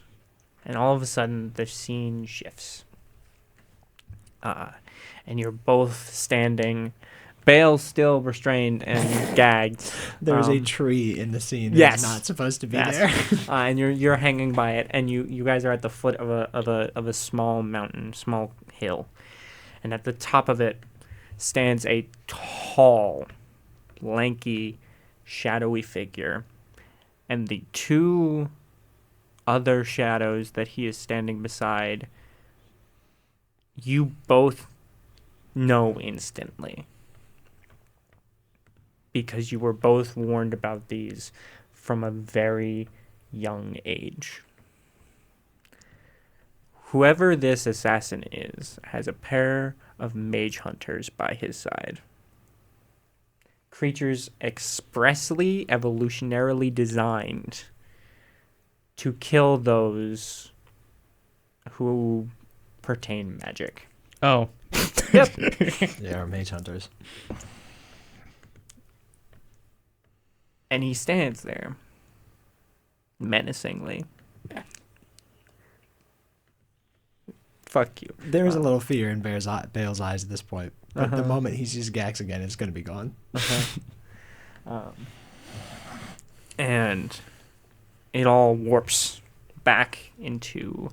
And all of a sudden, the scene shifts. And you're both standing, Bale still restrained and gagged. There's a tree in the scene yes. that's not supposed to be Yes. there. And you're hanging by it, and you guys are at the foot of a small mountain, small hill. And at the top of it stands a tall, lanky, shadowy figure. And the two other shadows that he is standing beside, you both know instantly. Because you were both warned about these from a very young age. Whoever this assassin is has a pair of mage hunters by his side. Creatures expressly evolutionarily designed to kill those who pertain magic. Oh. Yep. They are mage hunters. And he stands there, menacingly. Fuck you. There is a little fear in Bale's eyes at this point. But the moment he sees Gax again, it's going to be gone. And it all warps back into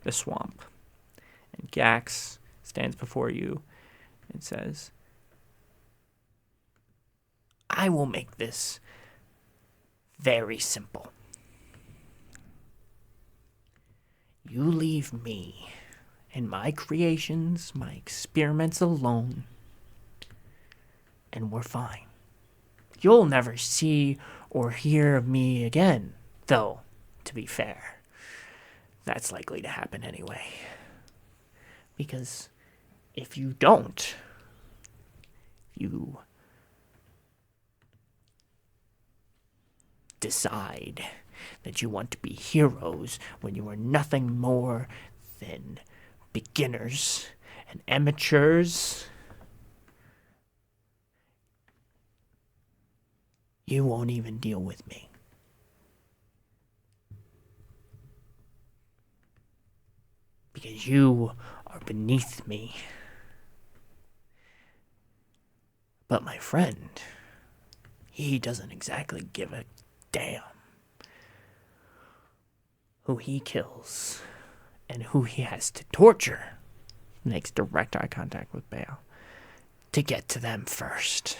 the swamp. And Gax stands before you and says, I will make this very simple. You leave me and my creations, my experiments alone, and we're fine. You'll never see or hear of me again, though, to be fair, that's likely to happen anyway. Because if you don't, you decide that you want to be heroes when you are nothing more than beginners and amateurs, you won't even deal with me. Because you are beneath me. But my friend, he doesn't exactly give a damn. who he kills and who he has to torture, makes direct eye contact with Bale, to get to them first.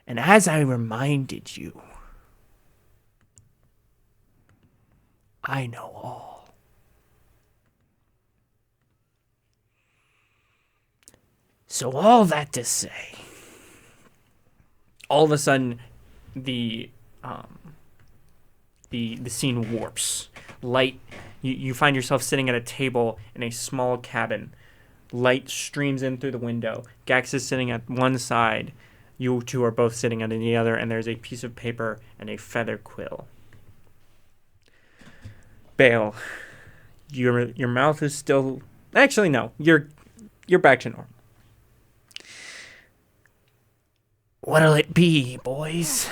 And as I reminded you, I know all. So all that to say, all of a sudden, the scene warps. Light, you find yourself sitting at a table in a small cabin. Light streams in through the window. Gax is sitting at one side. You two are both sitting on the other, and there's a piece of paper and a feather quill. Bale, your mouth is still... Actually, no. You're back to normal. What'll it be, boys?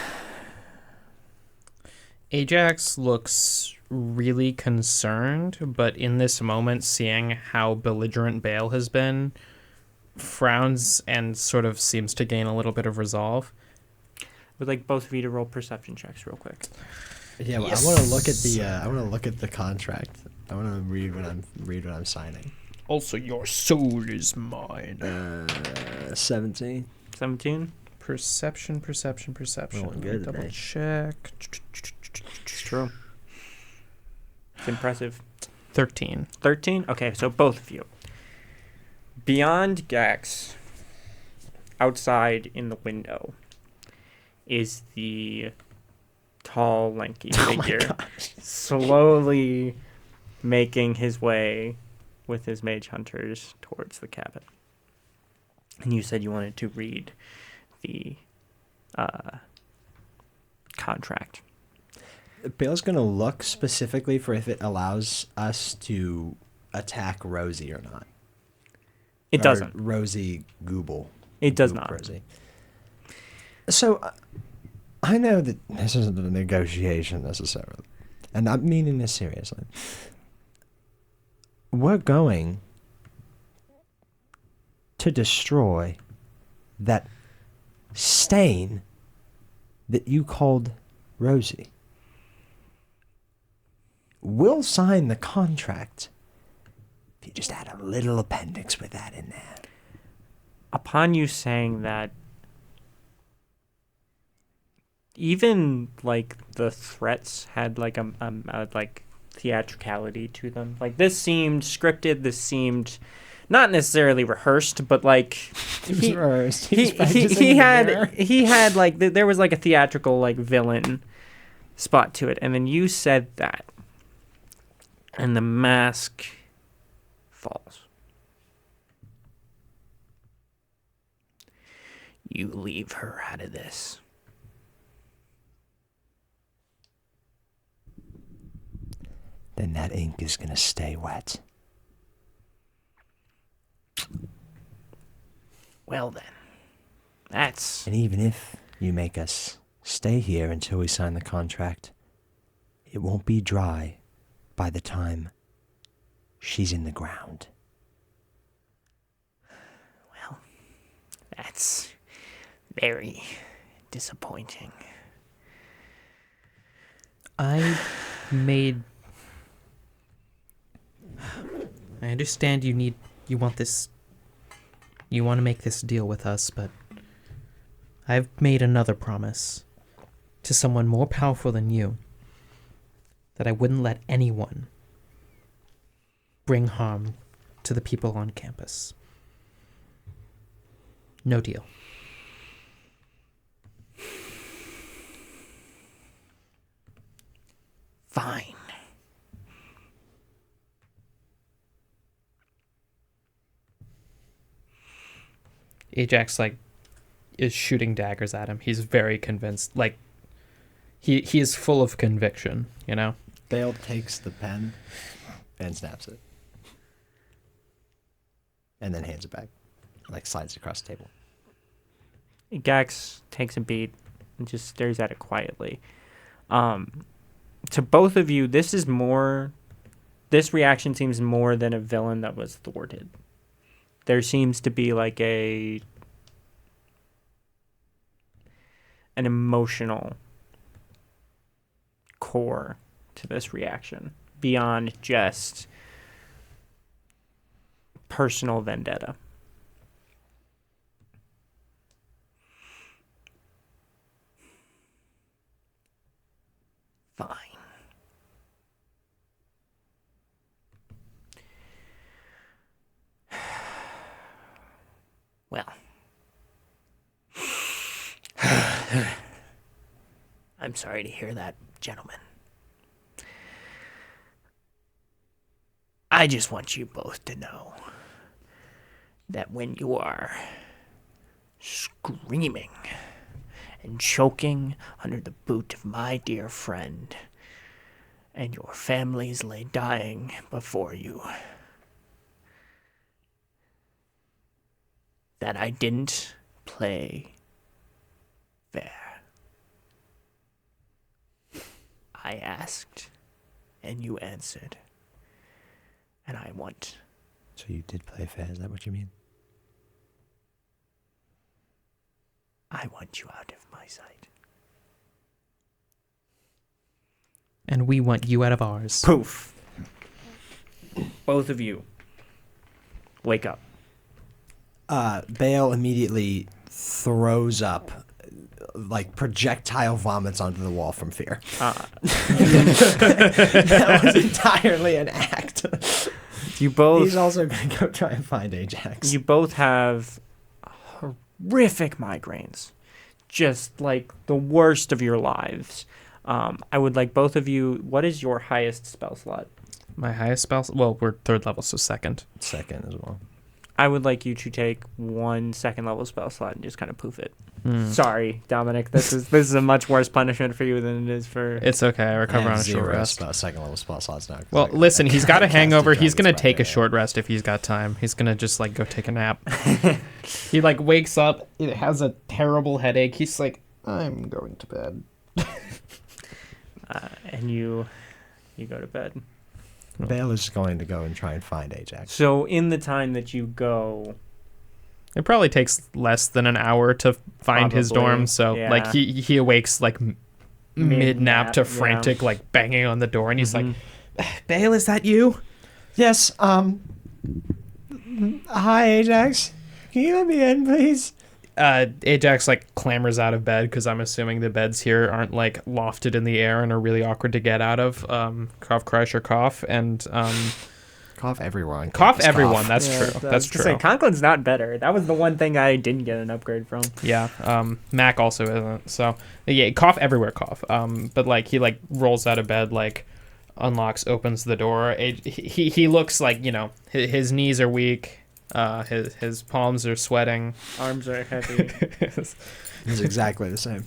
Ajax looks really concerned, but in this moment, seeing how belligerent Bale has been, frowns and sort of seems to gain a little bit of resolve. Would like both of you to roll perception checks real quick. Yeah, well, Yes. I want to look at the. I want to look at the contract. I want to read what I'm signing. Also, your soul is mine. 17. 17? Perception. Rolling good Double today. check. It's true. It's impressive. 13. 13? Okay, so both of you. Beyond Gax, outside in the window, is the tall, lanky figure slowly making his way with his mage hunters towards the cabin. And you said you wanted to read the contract. Bale's gonna look specifically for if it allows us to attack Rosie or not. It Or doesn't. Rosie Gooble. It does Goop not. Rosie. So, I know that this isn't a negotiation necessarily, and I'm meaning this seriously. We're going to destroy that stain that you called Rosie. We'll sign the contract if you just add a little appendix with that in there. Upon you saying that, even like the threats had like a like theatricality to them. Like this seemed scripted. This seemed not necessarily rehearsed, but like he had like there was like a theatrical like villain spot to it, and then you said that, and the mask falls. You leave her out of this. Then that ink is going to stay wet. Well then, that's... And even if you make us stay here until we sign the contract, it won't be dry by the time she's in the ground. Well, that's very disappointing. I understand you want to make this deal with us, but I've made another promise to someone more powerful than you that I wouldn't let anyone bring harm to the people on campus. No deal. Fine. Ajax is shooting daggers at him. He's very convinced. He is full of conviction, you know? Bale takes the pen and snaps it. And then hands it back. Slides it across the table. Gax takes a beat and just stares at it quietly. To both of you, this reaction seems more than a villain that was thwarted. There seems to be like an emotional core to this reaction beyond just personal vendetta. Fine. Well. I'm sorry to hear that, gentlemen. I just want you both to know that when you are screaming and choking under the boot of my dear friend, and your families lay dying before you, that I didn't play fair. I asked, and you answered, and I want... So you did play fair, is that what you mean? I want you out of my sight. And we want you out of ours. Poof. Both of you wake up. Bale immediately throws up, like projectile vomits onto the wall from fear. That was entirely an act. You both... He's also going to go try and find Ajax. You both have horrific migraines. Just like the worst of your lives. I would like both of you... What is your highest spell slot? My highest spell... Well, we're 3rd level, so 2nd. 2nd as well. I would like you to take 1 2nd level spell slot and just kind of poof it. Sorry, Dominic. This is a much worse punishment for you than it is for... It's okay. I recover on a short rest. 2nd level spell slots now. Well, listen, he's got a hangover. He's going to take a short rest if he's got time. He's going to just, like, go take a nap. He, like, wakes up. It has a terrible headache. He's like, I'm going to bed. And you go to bed. Bale is going to go and try and find Ajax. So in the time that you go... It probably takes less than an hour to find his Probably, dorm, so yeah. like he awakes like mid-nap to yeah. frantic like banging on the door, and he's like, "Bale, is that you?" Yes, hi Ajax. Can you let me in, please? Ajax like clambers out of bed because I'm assuming the beds here aren't like lofted in the air and are really awkward to get out of. Cough, crush, or cough, and Cough everyone. cough everyone. Cough. That's Yeah, true. I That's was gonna true. say, Conklin's not better. That was the one thing I didn't get an upgrade from. Yeah. Mac also isn't. So yeah, cough everywhere. Cough. But like he like rolls out of bed, like unlocks, opens the door. He looks like, you know, his knees are weak. His palms are sweating. Arms are heavy. He's exactly the same.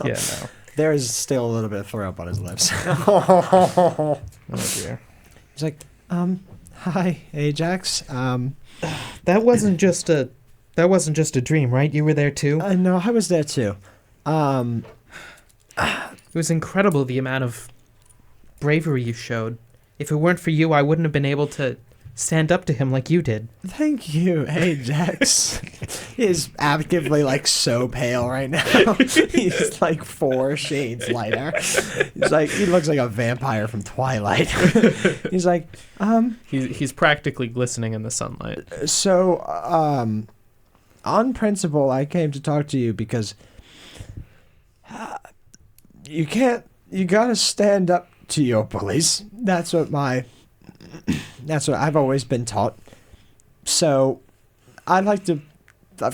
Yeah, no. There is still a little bit of throw up on his lips. Oh dear. He's like, hi Ajax. That wasn't just a dream, right? You were there too. No, I was there too. It was incredible the amount of bravery you showed. If it weren't for you, I wouldn't have been able to stand up to him like you did. Thank you, Ajax. He's actively like so pale right now. He's like 4 shades lighter. He's like, he looks like a vampire from Twilight. He's like, He's practically glistening in the sunlight. so, on principle, I came to talk to you because you gotta stand up to your bullies. That's what I've always been taught. So, I've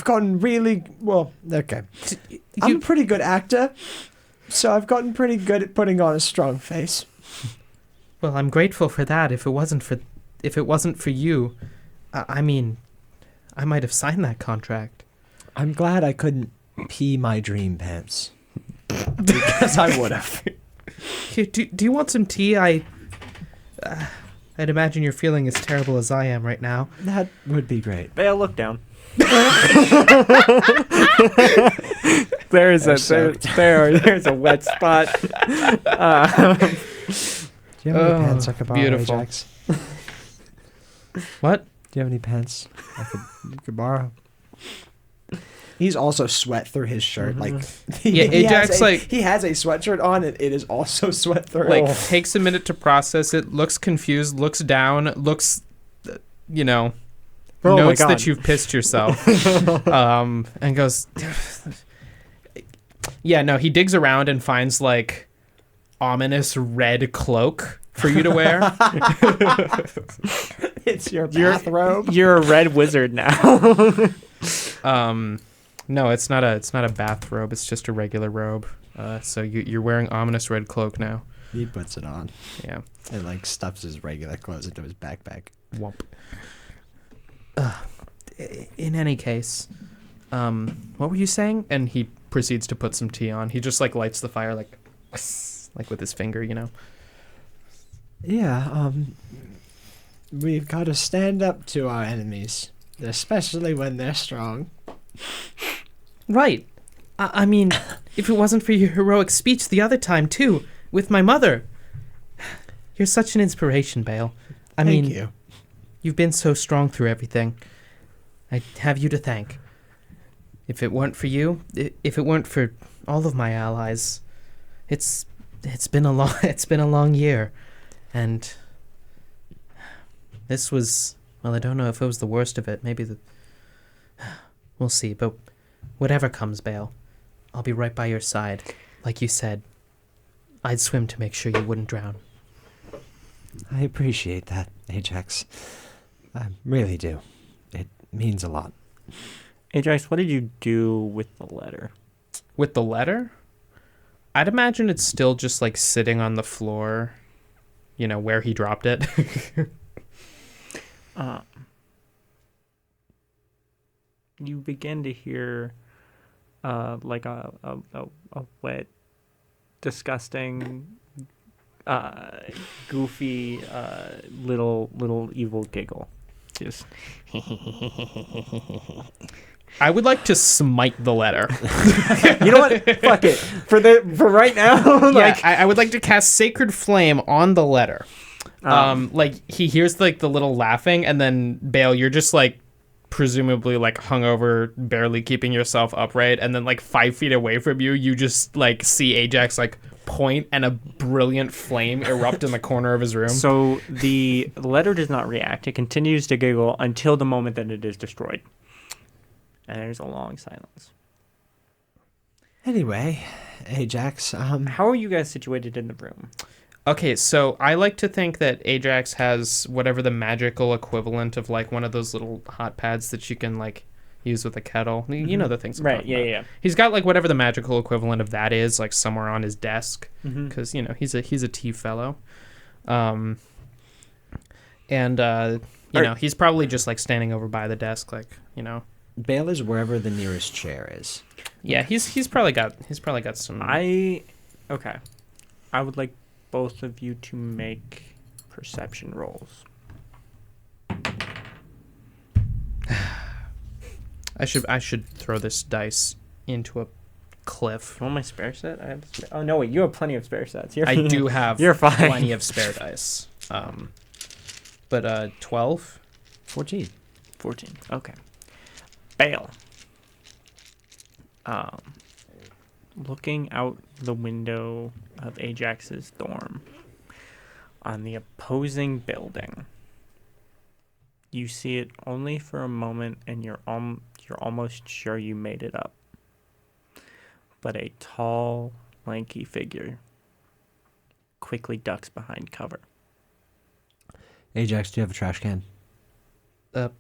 gotten really, well, okay. I'm a pretty good actor, so I've gotten pretty good at putting on a strong face. Well, I'm grateful for that. If it wasn't for you, I mean, I might have signed that contract. I'm glad I couldn't pee my dream pants. Because I would have. Here, do you want some tea? I'd imagine you're feeling as terrible as I am right now. That would be great. Bale, look down. There's a wet spot. Do you have any pants I could borrow, beautiful. Ajax? What? Do you have any pants I could borrow? He's also sweat through his shirt. Like, Yeah, Ajax, he has a sweatshirt on, and it is also sweat through. Like, takes a minute to process it, looks confused, looks down, looks, Oh notes my God. that you've pissed yourself, and goes, yeah, no, he digs around and finds, like, ominous red cloak for you to wear. It's your bathrobe. You're a red wizard now. No, it's not a bathrobe. It's just a regular robe. So you're wearing ominous red cloak now. He puts it on Yeah. and like stuffs his regular clothes into his backpack. Womp. In any case, what were you saying? And he proceeds to put some tea on. He just like lights the fire like with his finger, Yeah, we've got to stand up to our enemies, especially when they're strong. Right. I mean, if it wasn't for your heroic speech the other time too, with my mother. You're such an inspiration, Bale. Thank you. You've been so strong through everything. I have you to thank. If it weren't for you, if it weren't for all of my allies, it's been a long year, and this was, well, I don't know if it was the worst of it. Maybe we'll see. But whatever comes, Bale, I'll be right by your side. Like you said, I'd swim to make sure you wouldn't drown. I appreciate that, Ajax. I really do. It means a lot. Ajax, what did you do with the letter? With the letter? I'd imagine it's still just like sitting on the floor, where he dropped it. You begin to hear like a wet, disgusting, goofy little evil giggle. Just I would like to smite the letter. you know what? Fuck it. For right now. I would like to cast Sacred Flame on the letter. Like he hears like the little laughing, and then Bale, you're just like presumably like hungover, barely keeping yourself upright, and then like 5 feet away from you, you just like see Ajax like point and a brilliant flame erupt in the corner of his room. So the letter does not react. It continues to giggle until the moment that it is destroyed. And there's a long silence. Anyway, Ajax, How are you guys situated in the room? Okay, so I like to think that Ajax has whatever the magical equivalent of like one of those little hot pads that you can like use with a kettle. You know the things I'm Right, talking yeah, about. yeah. He's got like whatever the magical equivalent of that is, like somewhere on his desk, Mm-hmm. because he's a tea fellow, and he's probably just like standing over by the desk, like Bale is wherever the nearest chair is. Yeah, he's probably got some. I would like both of you to make perception rolls. I should throw this dice into a cliff. You want my spare set? I have oh no, wait, you have plenty of spare sets. I do have You're fine. plenty of spare dice. But 12, 14. 14. Okay. Bale. Looking out the window of Ajax's dorm on the opposing building, you see it only for a moment, and you're almost sure you made it up. But a tall, lanky figure quickly ducks behind cover. Ajax, do you have a trash can?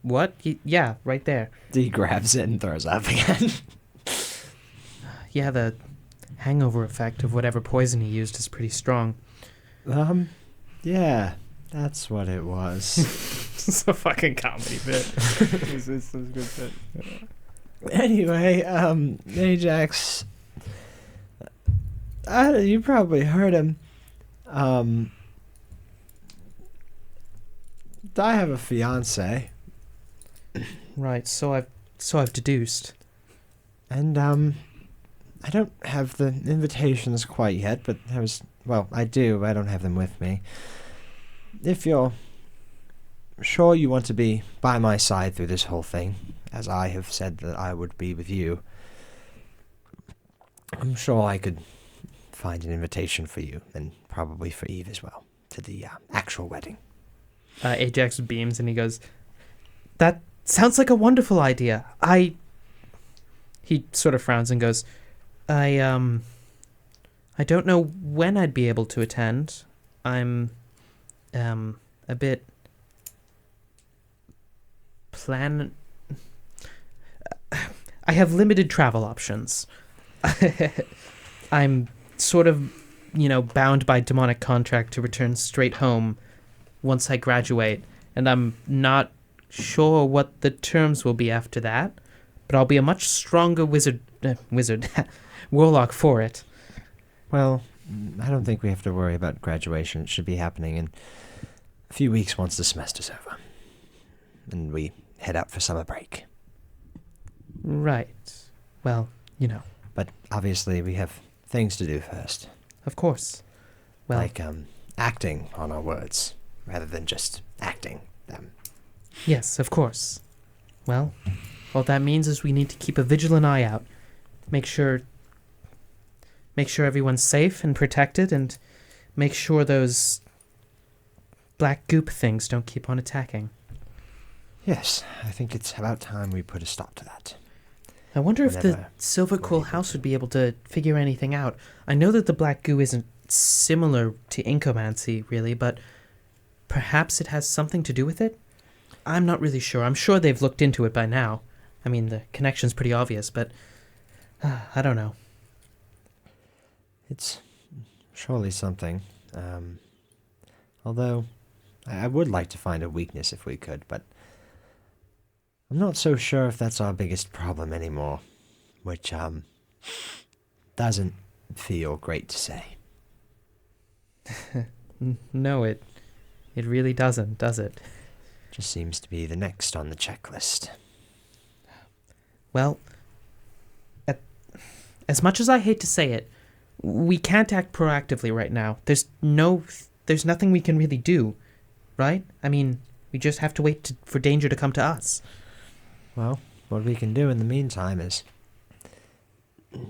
what? Yeah, right there. He grabs it and throws up again. Yeah, the hangover effect of whatever poison he used is pretty strong. Yeah, that's what it was. It's a fucking comedy bit. This is a good bit. Anyway, Ajax, you probably heard him. I have a fiance, Right, so I've deduced. and I don't have the invitations quite yet, but I do. I don't have them with me. If you're sure you want to be by my side through this whole thing, as I have said that I would be with you, I'm sure I could find an invitation for you, and probably for Eve as well, to the actual wedding. Ajax beams and he goes, "That sounds like a wonderful idea. He sort of frowns and goes, I don't know when I'd be able to attend. I'm a bit I have limited travel options. I'm sort of, bound by demonic contract to return straight home once I graduate, and I'm not sure what the terms will be after that, but I'll be a much stronger warlock for it." Well, I don't think we have to worry about graduation. It should be happening in a few weeks once the semester's over. And we head out for summer break. Right. Well, But obviously we have things to do first. of course. Well, Like acting on our words, rather than just acting them. yes, of course. Well, all that means is we need to keep a vigilant eye out. Make sure everyone's safe and protected, and make sure those black goop things don't keep on attacking. Yes, I think it's about time we put a stop to that. I wonder if the Whenever Silver we're Quill able House to. would be able to figure anything out. I know that the black goo isn't similar to incomancy, really, but perhaps it has something to do with it? I'm not really sure. I'm sure they've looked into it by now. I mean, the connection's pretty obvious, but I don't know. It's surely something. Although, I would like to find a weakness if we could, but I'm not so sure if that's our biggest problem anymore. Which, doesn't feel great to say. No, it really doesn't, does it? Just seems to be the next on the checklist. Well, as much as I hate to say it, we can't act proactively right now. There's nothing we can really do, right? I mean, we just have to wait for danger to come to us. Well, what we can do in the meantime is...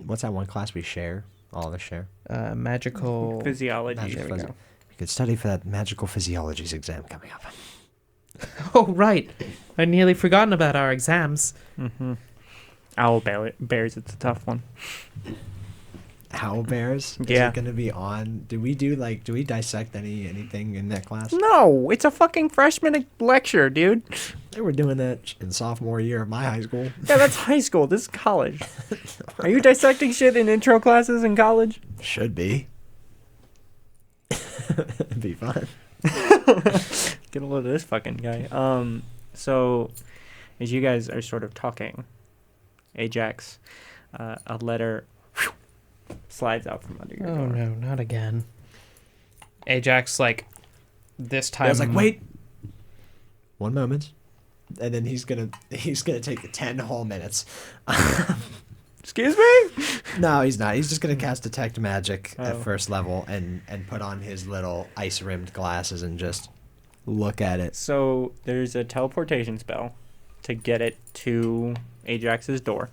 What's that one class we share? All of us share? Magical... Physiology. Magic There we phys- go. We could study for that magical physiologies exam coming up. Oh, right. I'd nearly forgotten about our exams. Mm-hmm. Owl bears, it's a tough one. Owl bears? Yeah. Is it going to be on? Do we dissect anything in that class? No, it's a fucking freshman lecture, dude. They were doing that in sophomore year of my high school. Yeah, that's high school. This is college. Are you dissecting shit in intro classes in college? Should be. It'd be fun. Get a load of this fucking guy. So, as you guys are sort of talking, Ajax, a letter slides out from under your Oh, Uh-huh. door. no, not again. Ajax, this time... I was like, wait. 1 moment. And then he's gonna take 10 whole minutes. Excuse me? No, he's not. He's just gonna cast detect magic at Oh. first level and put on his little ice rimmed glasses and just look at it. So, there's a teleportation spell to get it to Ajax's door.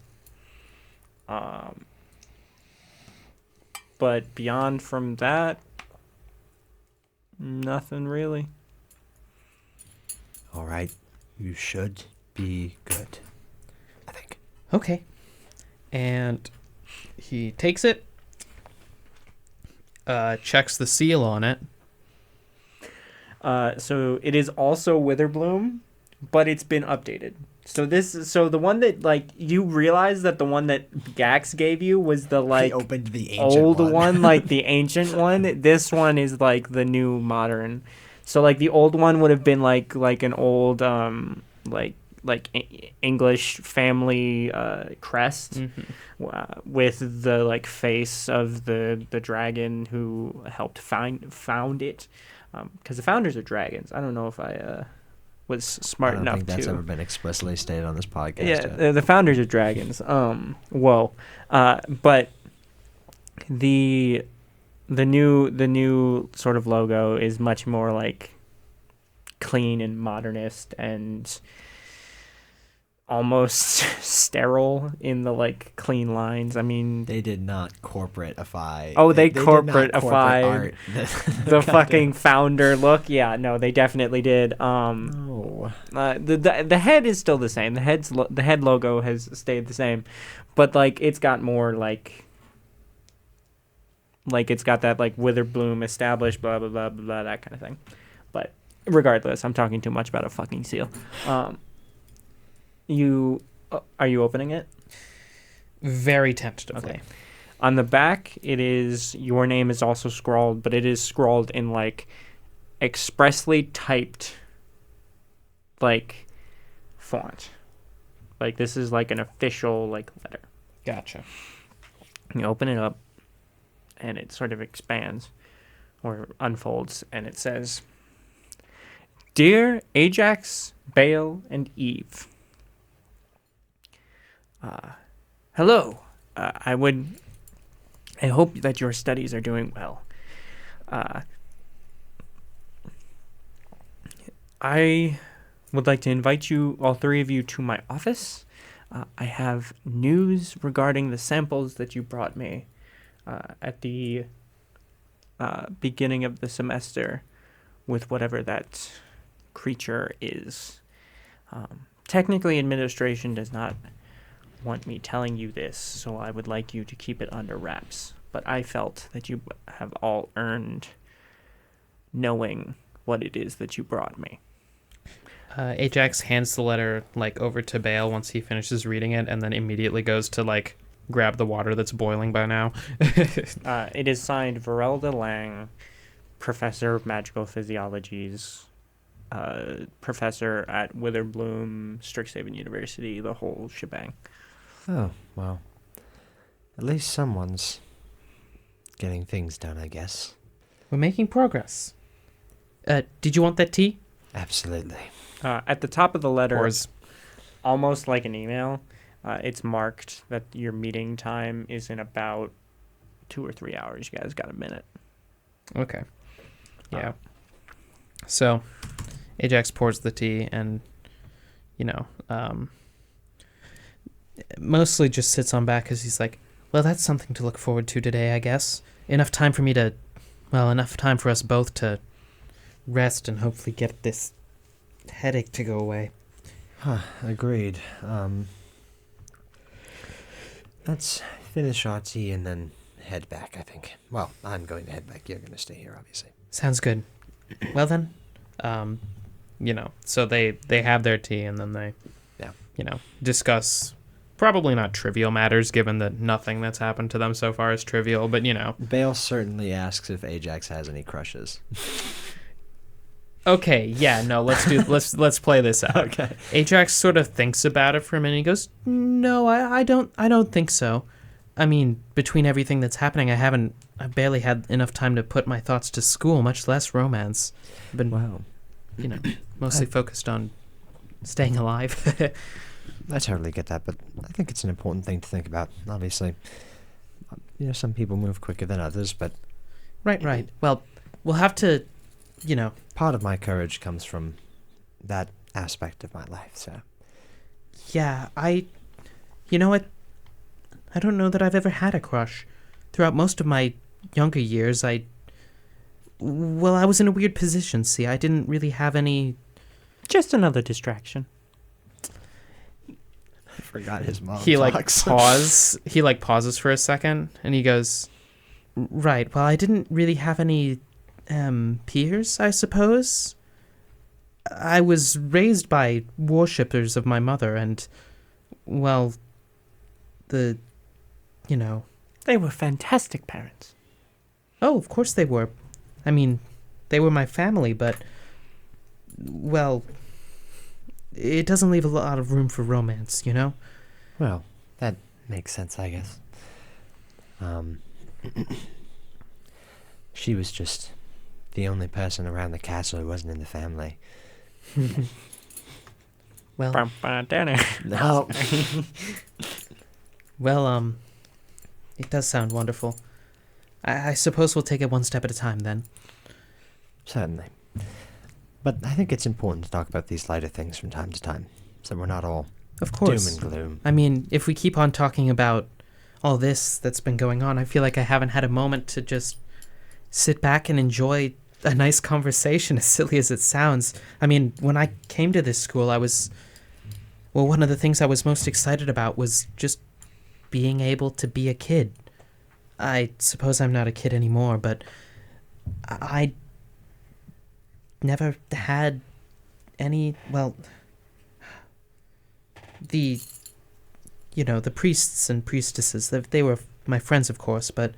But beyond from that, nothing really. All right, you should be good. I think. Okay. And he takes it, checks the seal on it. So it is also Witherbloom, but it's been updated. So the one that you realize that the one that Gax gave you was the He opened the ancient old one, the ancient one. This one is the new modern. So the old one would have been like an old English family crest with the face of the dragon who helped found it. Because the founders are dragons. I don't know if I was smart I don't enough think that's to. ever been explicitly stated on this podcast. Yeah, yet. the founders are dragons. But the new sort of logo is much more clean and modernist and almost sterile in the like clean lines. I mean, They did not corporate-ify. oh, they did not corporate-ified art the fucking founder look. Yeah, no, they definitely did. Oh. The head is still the same. The head logo has stayed the same, but like it's got more like it's got that like Witherbloom established blah blah blah blah blah, that kind of thing. But regardless, I'm talking too much about a fucking seal. Are you opening it? Very tentatively. Okay. On the back, it is your name is also scrawled, but it is scrawled in like expressly typed like font. Like this is like an official like letter. Gotcha. You open it up, and it sort of expands or unfolds, and it says, "Dear Ajax, Bale, and Eve. Hello. I hope that your studies are doing well. I would like to invite you, all three of you, to my office. I have news regarding the samples that you brought me at the beginning of the semester with whatever that creature is. Technically, administration does not want me telling you this, so I would like you to keep it under wraps. But I felt that you have all earned knowing what it is that you brought me." Ajax hands the letter like over to Bale once he finishes reading it, and then immediately goes to like grab the water that's boiling by now. It is signed Verelda Lang, Professor of Magical Physiologies, Professor at Witherbloom, Strixhaven University, the whole shebang. Oh, well. At least someone's getting things done, I guess. We're making progress. Did you want that tea? Absolutely. At the top of the letter, Pours. almost like an email, it's marked that your meeting time is in about 2 or 3 hours. You guys got a minute. Okay. Yeah. So, Ajax pours the tea and, mostly just sits on back because he's like, well, that's something to look forward to today, I guess. Enough time for us both to rest and hopefully get this headache to go away. Agreed. Let's finish our tea and then head back, I think. Well, I'm going to head back. You're going to stay here, obviously. Sounds good. Well then, so they have their tea and then they, discuss probably not trivial matters given that nothing that's happened to them so far is trivial, but Bale certainly asks if Ajax has any crushes. Okay, yeah, no, let's play this out. Okay. Ajax sort of thinks about it for a minute. He goes, "No, I don't think so. I mean, between everything that's happening, I barely had enough time to put my thoughts to school, much less romance. I've been, Wow. mostly focused on staying alive." I totally get that, but I think it's an important thing to think about, obviously. Some people move quicker than others, but... Right. Well, we'll have to, Part of my courage comes from that aspect of my life, so... Yeah, you know what? I don't know that I've ever had a crush. Throughout most of my younger years, I was in a weird position, see. I didn't really have any... Just another distraction. I forgot his mom He talks. pauses for a second, and he goes, "Right, well, I didn't really have any peers, I suppose. I was raised by worshippers of my mother, and, well, They were fantastic parents. Oh, of course they were. I mean, they were my family, but, well, it doesn't leave a lot of room for romance, Well, that makes sense, I guess. She was just the only person around the castle who wasn't in the family. Well, No. well, it does sound wonderful. I suppose we'll take it one step at a time, then. Certainly. But I think it's important to talk about these lighter things from time to time, so we're not all Of course. Doom and gloom. I mean, if we keep on talking about all this that's been going on, I feel like I haven't had a moment to just sit back and enjoy a nice conversation, as silly as it sounds. I mean, when I came to this school, one of the things I was most excited about was just being able to be a kid. I suppose I'm not a kid anymore, but I never had any, the priests and priestesses, they were my friends, of course, but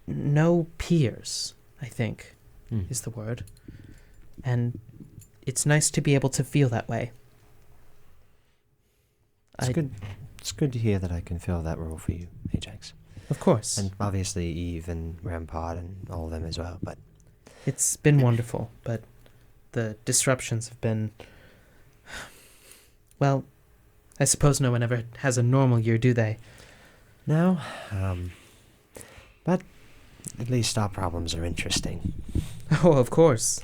no peers, I think, is the word. And it's nice to be able to feel that way. It's good to hear that I can fill that role for you, Ajax. Of course. And obviously Eve and Rampart and all of them as well, but... It's been wonderful, but the disruptions have been... Well, I suppose no one ever has a normal year, do they? No, but at least our problems are interesting. Oh, of course.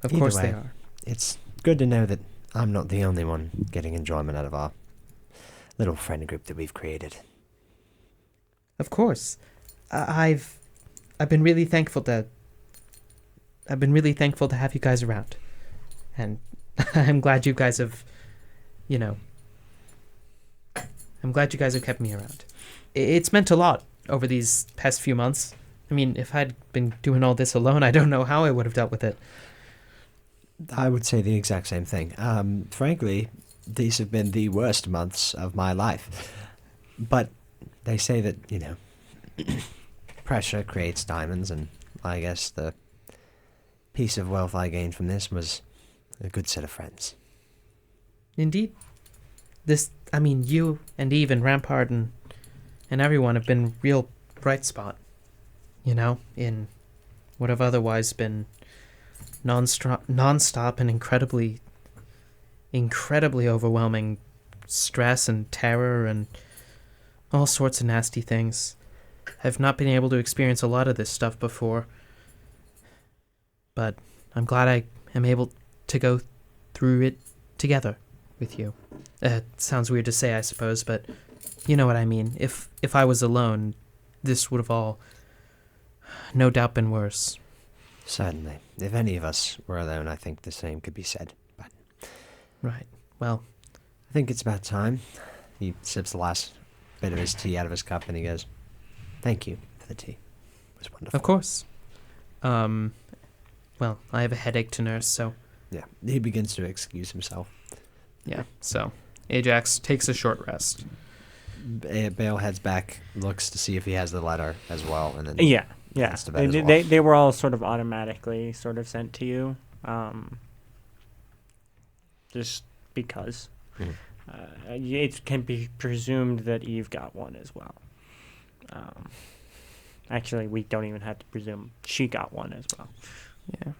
Of Either course way, they are. It's good to know that I'm not the only one getting enjoyment out of our little friend group that we've created. Of course. I've been really thankful to have you guys around. And I'm glad you guys have, I'm glad you guys have kept me around. It's meant a lot over these past few months. I mean, if I'd been doing all this alone, I don't know how I would have dealt with it. I would say the exact same thing. Frankly, these have been the worst months of my life. But they say that, pressure creates diamonds, and I guess the piece of wealth I gained from this was a good set of friends. Indeed. You and Eve and Rampart and everyone have been real bright spot, in what have otherwise been non-stop and incredibly overwhelming stress and terror and all sorts of nasty things. I've not been able to experience a lot of this stuff before, but I'm glad I am able to go through it together with you. It sounds weird to say, I suppose, but you know what I mean. If I was alone, this would have all no doubt been worse. Certainly. If any of us were alone, I think the same could be said. But Right. Well, I think it's about time. He sips the last bit of his tea out of his cup and he goes, "Thank you for the tea. It was wonderful." of course. Well, I have a headache to nurse, so Yeah. He begins to excuse himself. yeah. So Ajax takes a short rest. Bale heads back, looks to see if he has the letter as well, and then Yeah. heads to bed as well. They were all sort of automatically sort of sent to you, just because. Mhm. It can be presumed that Eve got one as well. Actually, we don't even have to presume she got one as well. Yeah.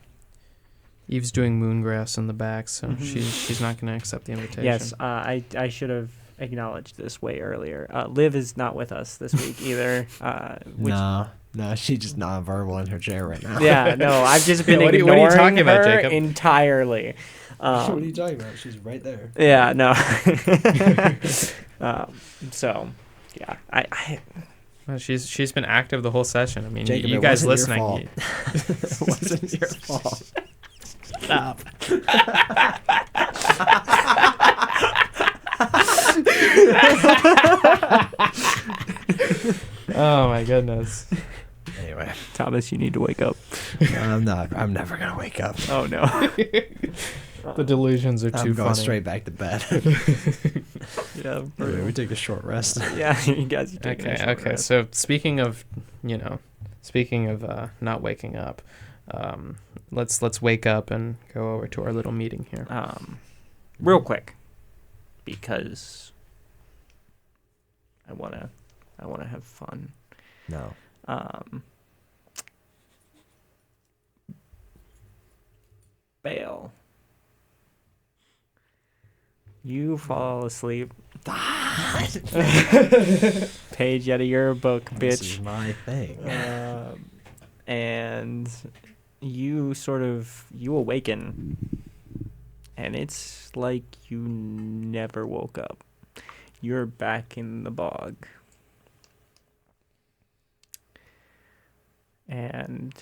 Eve's doing moongrass in the back, so Mhm. she's not going to accept the invitation. Yes, I should have acknowledged this way earlier. Liv is not with us this week either. No, she's just non-verbal in her chair right now. Yeah, no, I've just been What are you ignoring talking about, her Jacob? entirely. What are you talking about? She's right there. Yeah, no. So, yeah, I Well, she's been active the whole session. I mean, Jacob, you it guys wasn't your listening. fault. It wasn't your fault. Stop. Oh my goodness. Anyway, Thomas, you need to wake up. I'm never gonna wake up. Oh no. The delusions are I'm too going funny. straight back to bed. Yeah. Anyway, we take a short rest. Yeah, you guys. Are taking a short Okay. rest. So speaking of not waking up, let's wake up and go over to our little meeting here. Real quick, because I wanna have fun. No. Bale, you fall asleep. Page out of your book, This bitch. is my thing. And you awaken, and it's like you never woke up. You're back in the bog. And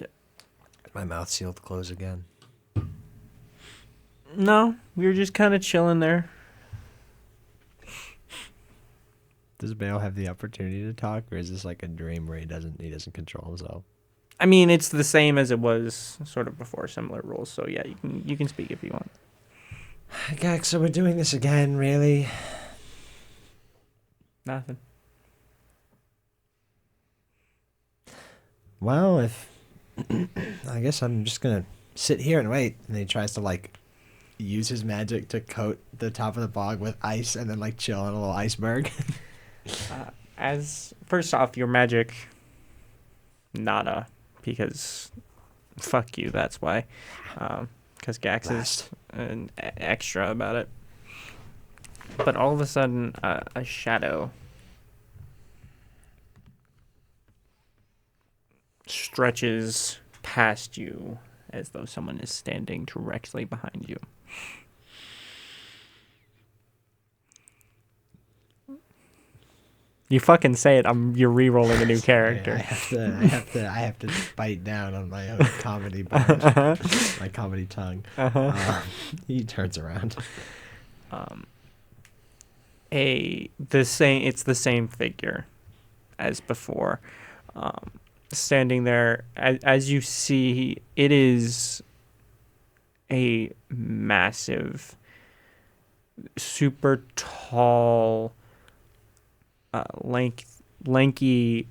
My mouth sealed close again. no, we were just kind of chilling there. Does Bale have the opportunity to talk, or is this like a dream where he doesn't control himself? I mean, it's the same as it was sort of before, similar rules. So yeah, you can speak if you want. Gax, so we're doing this again, really? Nothing. Well, if I guess I'm just gonna sit here and wait. And he tries to like use his magic to coat the top of the bog with ice, and then like chill on a little iceberg. As first off, your magic, nada, because fuck you. That's why. Because Gax is an extra about it. But all of a sudden, a shadow stretches past you as though someone is standing directly behind you. You fucking say it. You're re-rolling a new character. I have to bite down on my own comedy bone, my comedy tongue. He turns around. It's the same figure as before. Standing there, as you see, it is a massive, super tall, lanky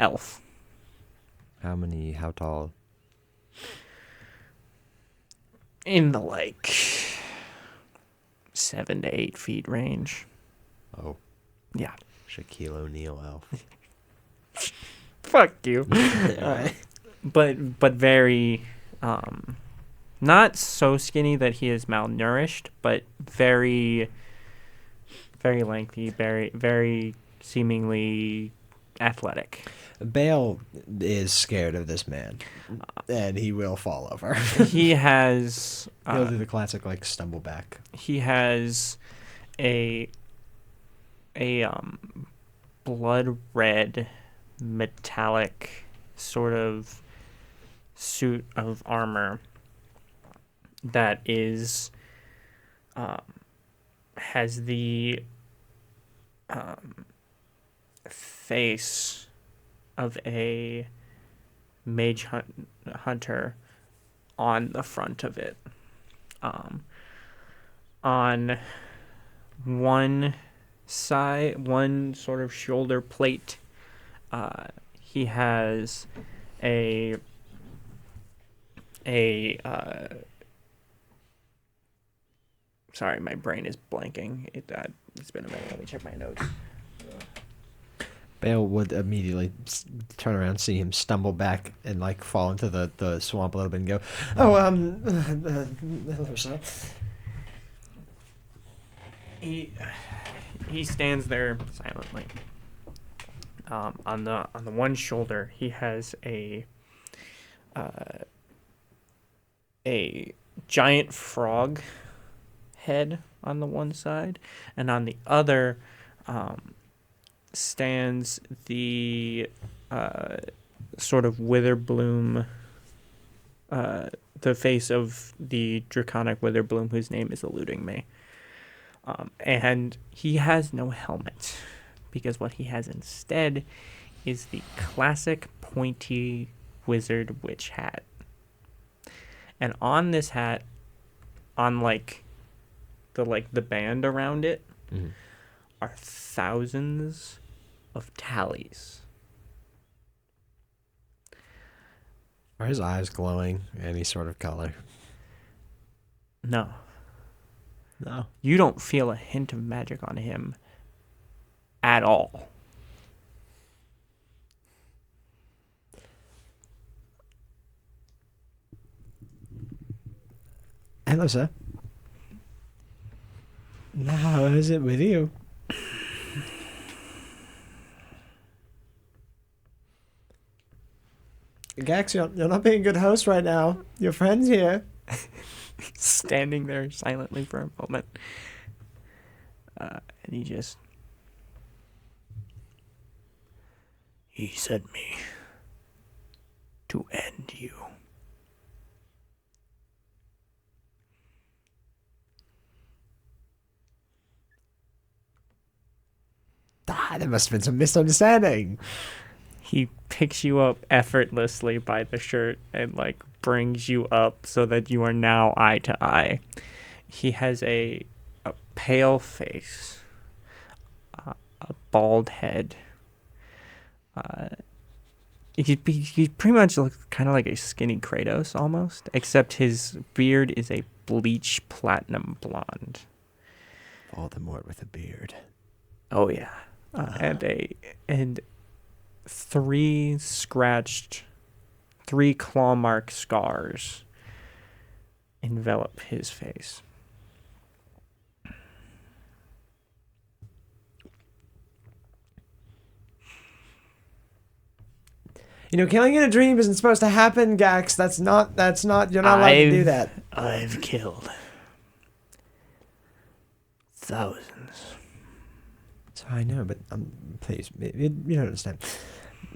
elf. How tall? In the 7 to 8 feet range. Oh. Yeah. Shaquille O'Neal elf. Fuck you. But very, not so skinny that he is malnourished, but very, very lengthy, very seemingly athletic. Bale is scared of this man, and he will fall over. He has... He'll do the classic, like, stumble back. He has a blood red metallic sort of suit of armor that is has the face of a mage hunter on the front of it. On one side, one sort of shoulder plate, he has a sorry, my brain is blanking. It's been a minute. Let me check my notes. Bale would immediately turn around, see him stumble back, and like fall into the swamp a little bit, and go, hello, sir. He stands there silently. On the one shoulder, he has a giant frog head on the one side, and on the other stands the sort of Witherbloom, the face of the draconic Witherbloom, whose name is eluding me. And he has no helmet, because what he has instead is the classic pointy wizard witch hat. And on this hat, on the band around it, are thousands of tallies. Are his eyes glowing any sort of color? No. No. You don't feel a hint of magic on him at all. Hello, sir. Now, how is it with you? Gax, you're not being a good host right now. Your friend's here. standing there silently for a moment. And he sent me to end you. There must have been some misunderstanding. He picks you up effortlessly by the shirt and brings you up so that you are now eye to eye. He has a pale face, a bald head. He pretty much looks kind of like a skinny Kratos almost, except his beard is a bleach platinum blonde. Voldemort with a beard. Oh yeah, and three claw mark scars envelop his face. Killing in a dream isn't supposed to happen, Gax. That's not, you're not allowed to do that. I've killed thousands. So I know, but please, you don't understand.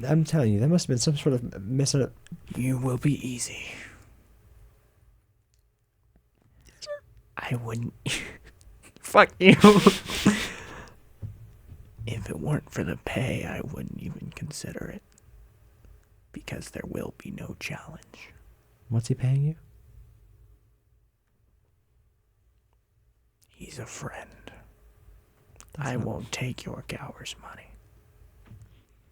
I'm telling you, there must have been some sort of misunderstanding. You will be easy. I wouldn't. Fuck you. If it weren't for the pay, I wouldn't even consider it. Because there will be no challenge. What's he paying you? He's a friend. I won't take your Gower's money.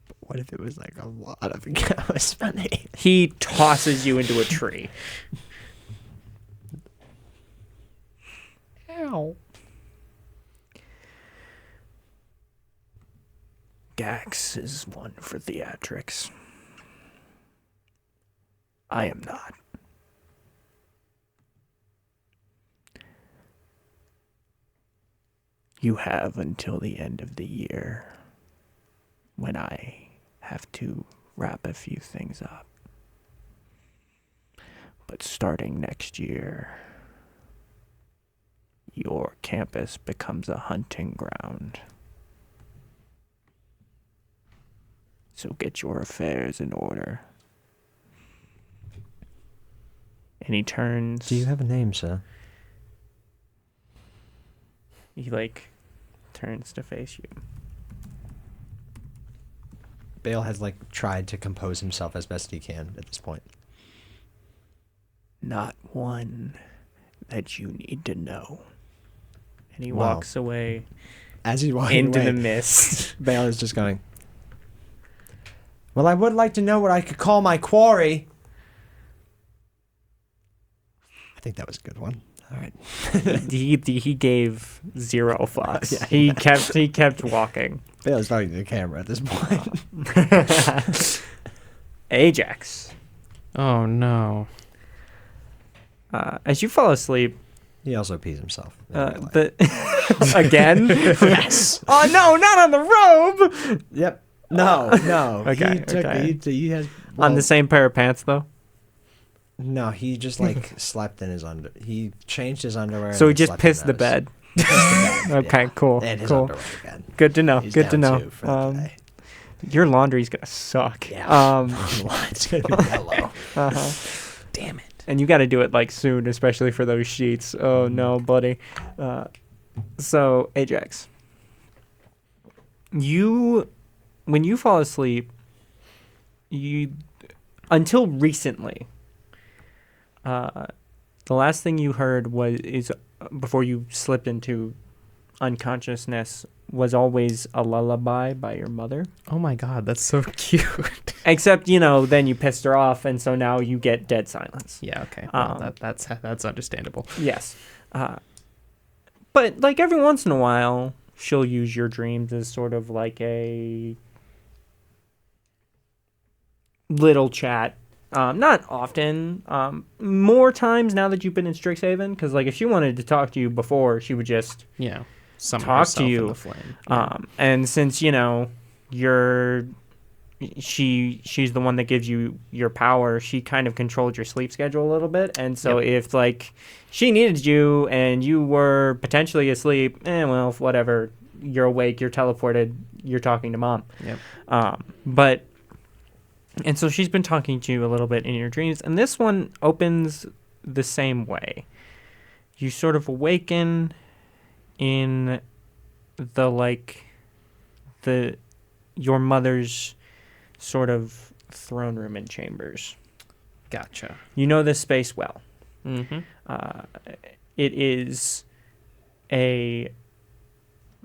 But what if it was a lot of Gower's money? He tosses you into a tree. Ow. Gax is one for theatrics. I am not. You have until the end of the year when I have to wrap a few things up. But starting next year, your campus becomes a hunting ground. So get your affairs in order. And he turns. Do you have a name, sir? He turns to face you. Bale has tried to compose himself as best he can at this point. Not one that you need to know. And he Wow. walks away As he's walking into away, the mist. Bale is just going, well, I would like to know what I could call my quarry. I think that was a good one. All right. he gave zero fucks. Yeah. He kept walking. Bale's talking to the camera at this point. Ajax. Oh no. As you fall asleep, He also pees himself. again? Yes. Oh no, not on the robe. Yep. No. Okay, He has, On the same pair of pants though. No, he just slept in his under. He changed his underwear. So and he just slept pissed in the those. bed. Pissed the bed, Okay, yeah. cool. And his cool. underwear again. Good to know. He's Good to down know. 2 for today. Your laundry's gonna suck. Yeah. It's gonna be yellow. Uh-huh. Damn it. And you got to do it soon, especially for those sheets. Oh no, buddy. So Ajax, when you fall asleep, until recently, the last thing you heard is before you slipped into unconsciousness was always a lullaby by your mother. Oh my god, that's so cute. Except, then you pissed her off, and so now you get dead silence. Yeah, okay. Well, that's understandable. Yes. But, every once in a while, she'll use your dreams as sort of a little chat. Not often. More times now that you've been in Strixhaven, because, if she wanted to talk to you before, she would just... Yeah. Talk to you. In the flame. Yeah. And since, you're she's the one that gives you your power. She kind of controlled your sleep schedule a little bit, and so if like she needed you and you were potentially asleep, well, whatever, you're awake, you're teleported, you're talking to mom. But and so she's been talking to you a little bit in your dreams, and this one opens the same way. You sort of awaken in your mother's sort of throne room and chambers. Gotcha. You know this space well. Mm-hmm. It is a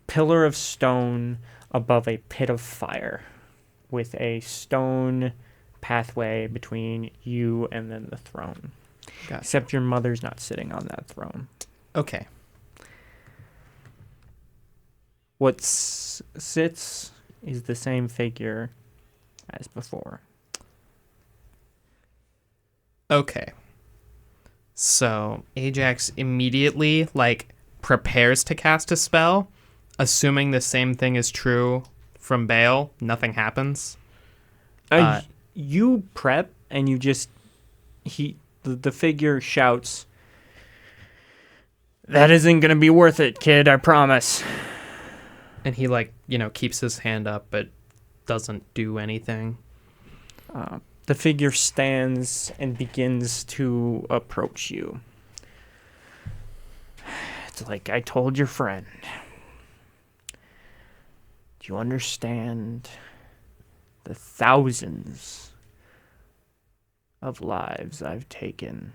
pillar of stone above a pit of fire with a stone pathway between you and then the throne. Gotcha. Except your mother's not sitting on that throne. Okay. What sits is the same figure as before. Okay. So Ajax immediately prepares to cast a spell, assuming the same thing is true from Bale. Nothing happens. You prep and you just the figure shouts, "That isn't gonna be worth it, kid, I promise." And he keeps his hand up but doesn't do anything. The figure stands and begins to approach you. It's like I told your friend. Do you understand the thousands of lives I've taken?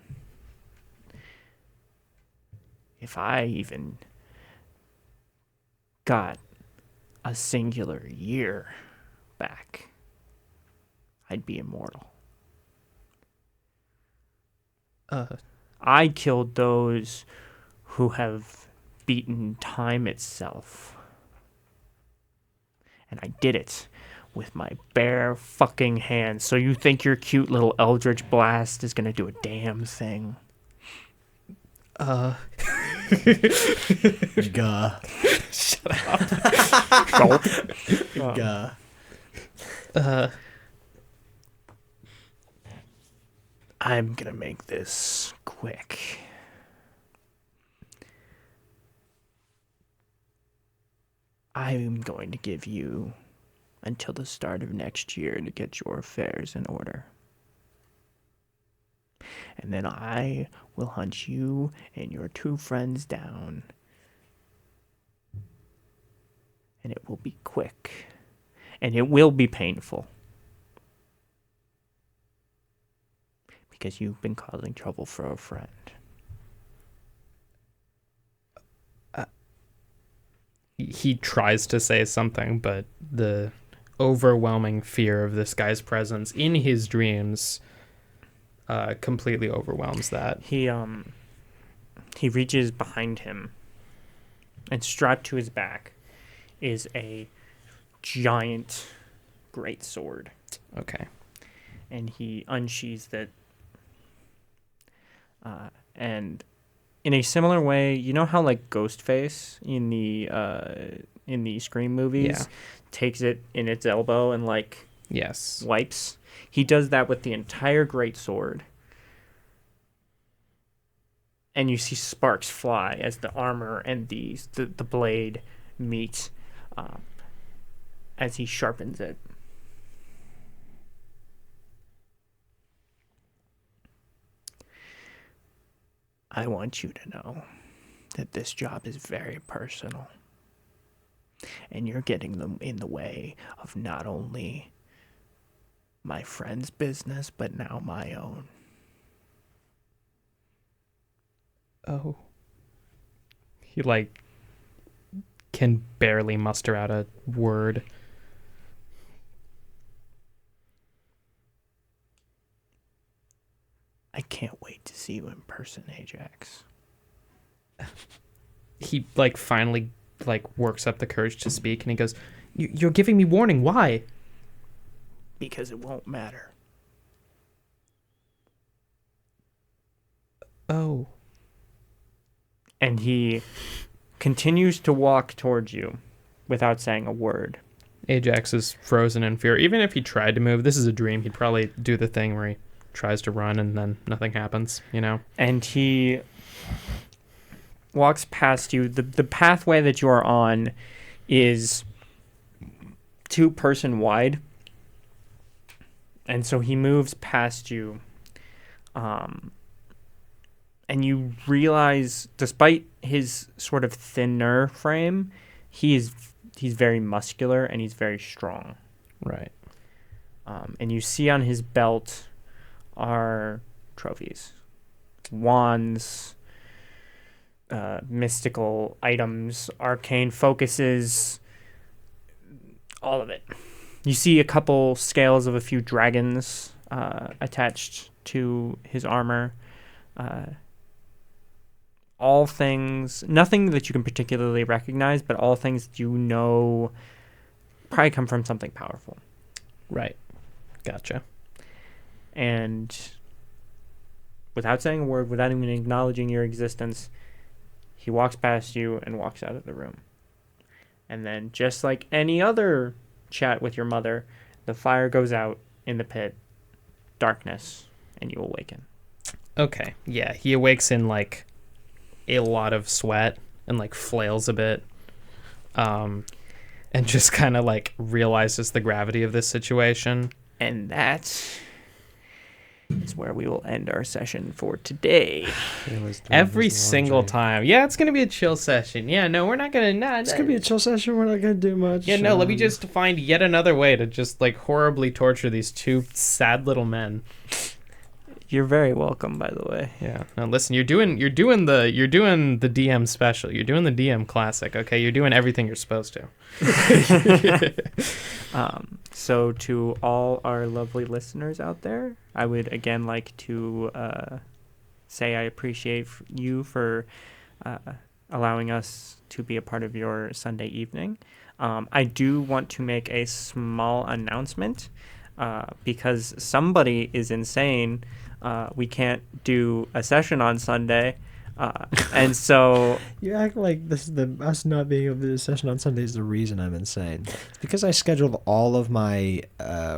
If I even got a singular year back, I'd be immortal. I killed those who have beaten time itself. And I did it with my bare fucking hands. So you think your cute little Eldritch Blast is gonna do a damn thing? Gah. Shut up. Gah. I'm gonna make this quick. I'm going to give you until the start of next year to get your affairs in order. And then I will hunt you and your two friends down. And it will be quick. And it will be painful. Because you've been causing trouble for a friend. He tries to say something, but the overwhelming fear of this guy's presence in his dreams completely overwhelms that. He reaches behind him, and strapped to his back is a giant great sword. Okay. And he unsheathes it. And in a similar way, you know how Ghostface in the Scream movies takes it in its elbow and yes, wipes? He does that with the entire great sword. And you see sparks fly as the armor and the blade meet as he sharpens it. I want you to know that this job is very personal. And you're getting them in the way of not only my friend's business, but now my own. Oh. He can barely muster out a word. I can't wait to see you in person, Ajax. He finally works up the courage to speak, and he goes, "You're giving me warning. Why?" Because it won't matter. Oh. And he continues to walk towards you without saying a word. Ajax is frozen in fear. Even if he tried to move, this is a dream. He'd probably do the thing where he tries to run and then nothing happens, you know? And he walks past you. The pathway that you are on is 2-person wide. And so he moves past you. And you realize, despite his sort of thinner frame, he's very muscular and he's very strong. Right. And you see on his belt are trophies, wands, mystical items, arcane focuses, all of it. You see a couple scales of a few dragons attached to his armor. All things, nothing that you can particularly recognize, but all things that you know probably come from something powerful. Right. Gotcha. And without saying a word, without even acknowledging your existence, he walks past you and walks out of the room. And then, just like any other chat with your mother, the fire goes out in the pit, darkness, and you awaken. Okay. Yeah, he awakes in like a lot of sweat and like flails a bit, and just kind of like realizes the gravity of this situation. And that is where we will end our session for today. Every single time. Yeah, it's gonna be a chill session. Yeah, no, we're not gonna. It's gonna be a chill session. We're not gonna do much. Yeah, no. Let me just find yet another way to just like horribly torture these 2 sad little men. You're very welcome, by the way. Yeah. Now listen, you're doing the DM special. You're doing the DM classic. Okay, you're doing everything you're supposed to. So to all our lovely listeners out there, I would again like to say I appreciate you for allowing us to be a part of your Sunday evening. I do want to make a small announcement because somebody is insane. We can't do a session on Sunday. And so You act like this us not being able to do a session on Sunday is the reason I'm insane. It's because I scheduled all of my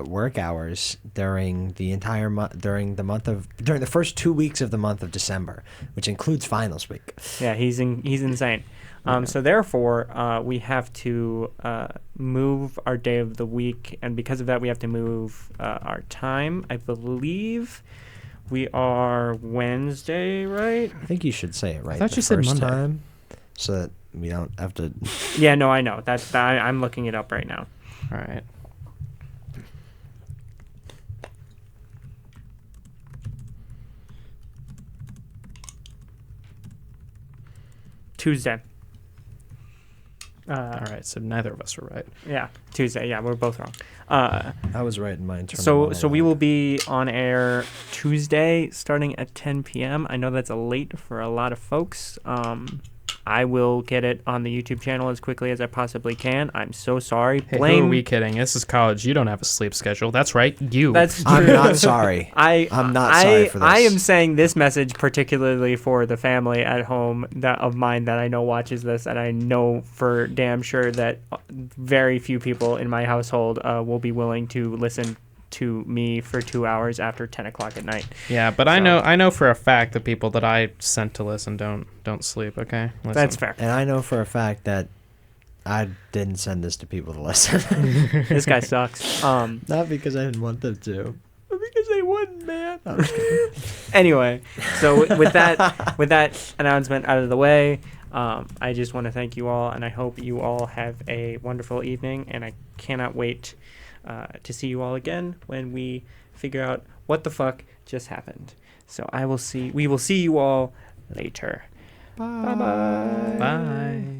work hours during the entire during the first 2 weeks of the month of December, which includes finals week. yeah, he's insane. So therefore, we have to move our day of the week, and because of that, we have to move our time. I believe we are Wednesday, right? I think you should say it right. I thought you said Monday. Time, so that we don't have to. Yeah, no, I know. I'm looking it up right now. All right. Tuesday. All right. So neither of us were right. Yeah, Tuesday. Yeah, we're both wrong. I was right in my internal. So we will be on air Tuesday starting at 10 p.m. I know that's late for a lot of folks. I will get it on the YouTube channel as quickly as I possibly can. I'm so sorry. Hey, who are we kidding? This is college. You don't have a sleep schedule. That's right. You. That's true. I'm not sorry. I'm not sorry for this. I am saying this message particularly for the family at home of mine that I know watches this, and I know for damn sure that very few people in my household will be willing to listen to me for 2 hours after 10 o'clock at night. Yeah, but so. I know for a fact the people that I sent to listen don't sleep. Okay, listen. That's fair. And I know for a fact that I didn't send this to people to listen. This guy sucks. Not because I didn't want them to, but because they wouldn't, man. No, I'm just kidding. Anyway, so with that announcement out of the way, I just want to thank you all, and I hope you all have a wonderful evening, and I cannot wait to see you all again when we figure out what the fuck just happened. So we will see you all later. Bye. Bye. Bye.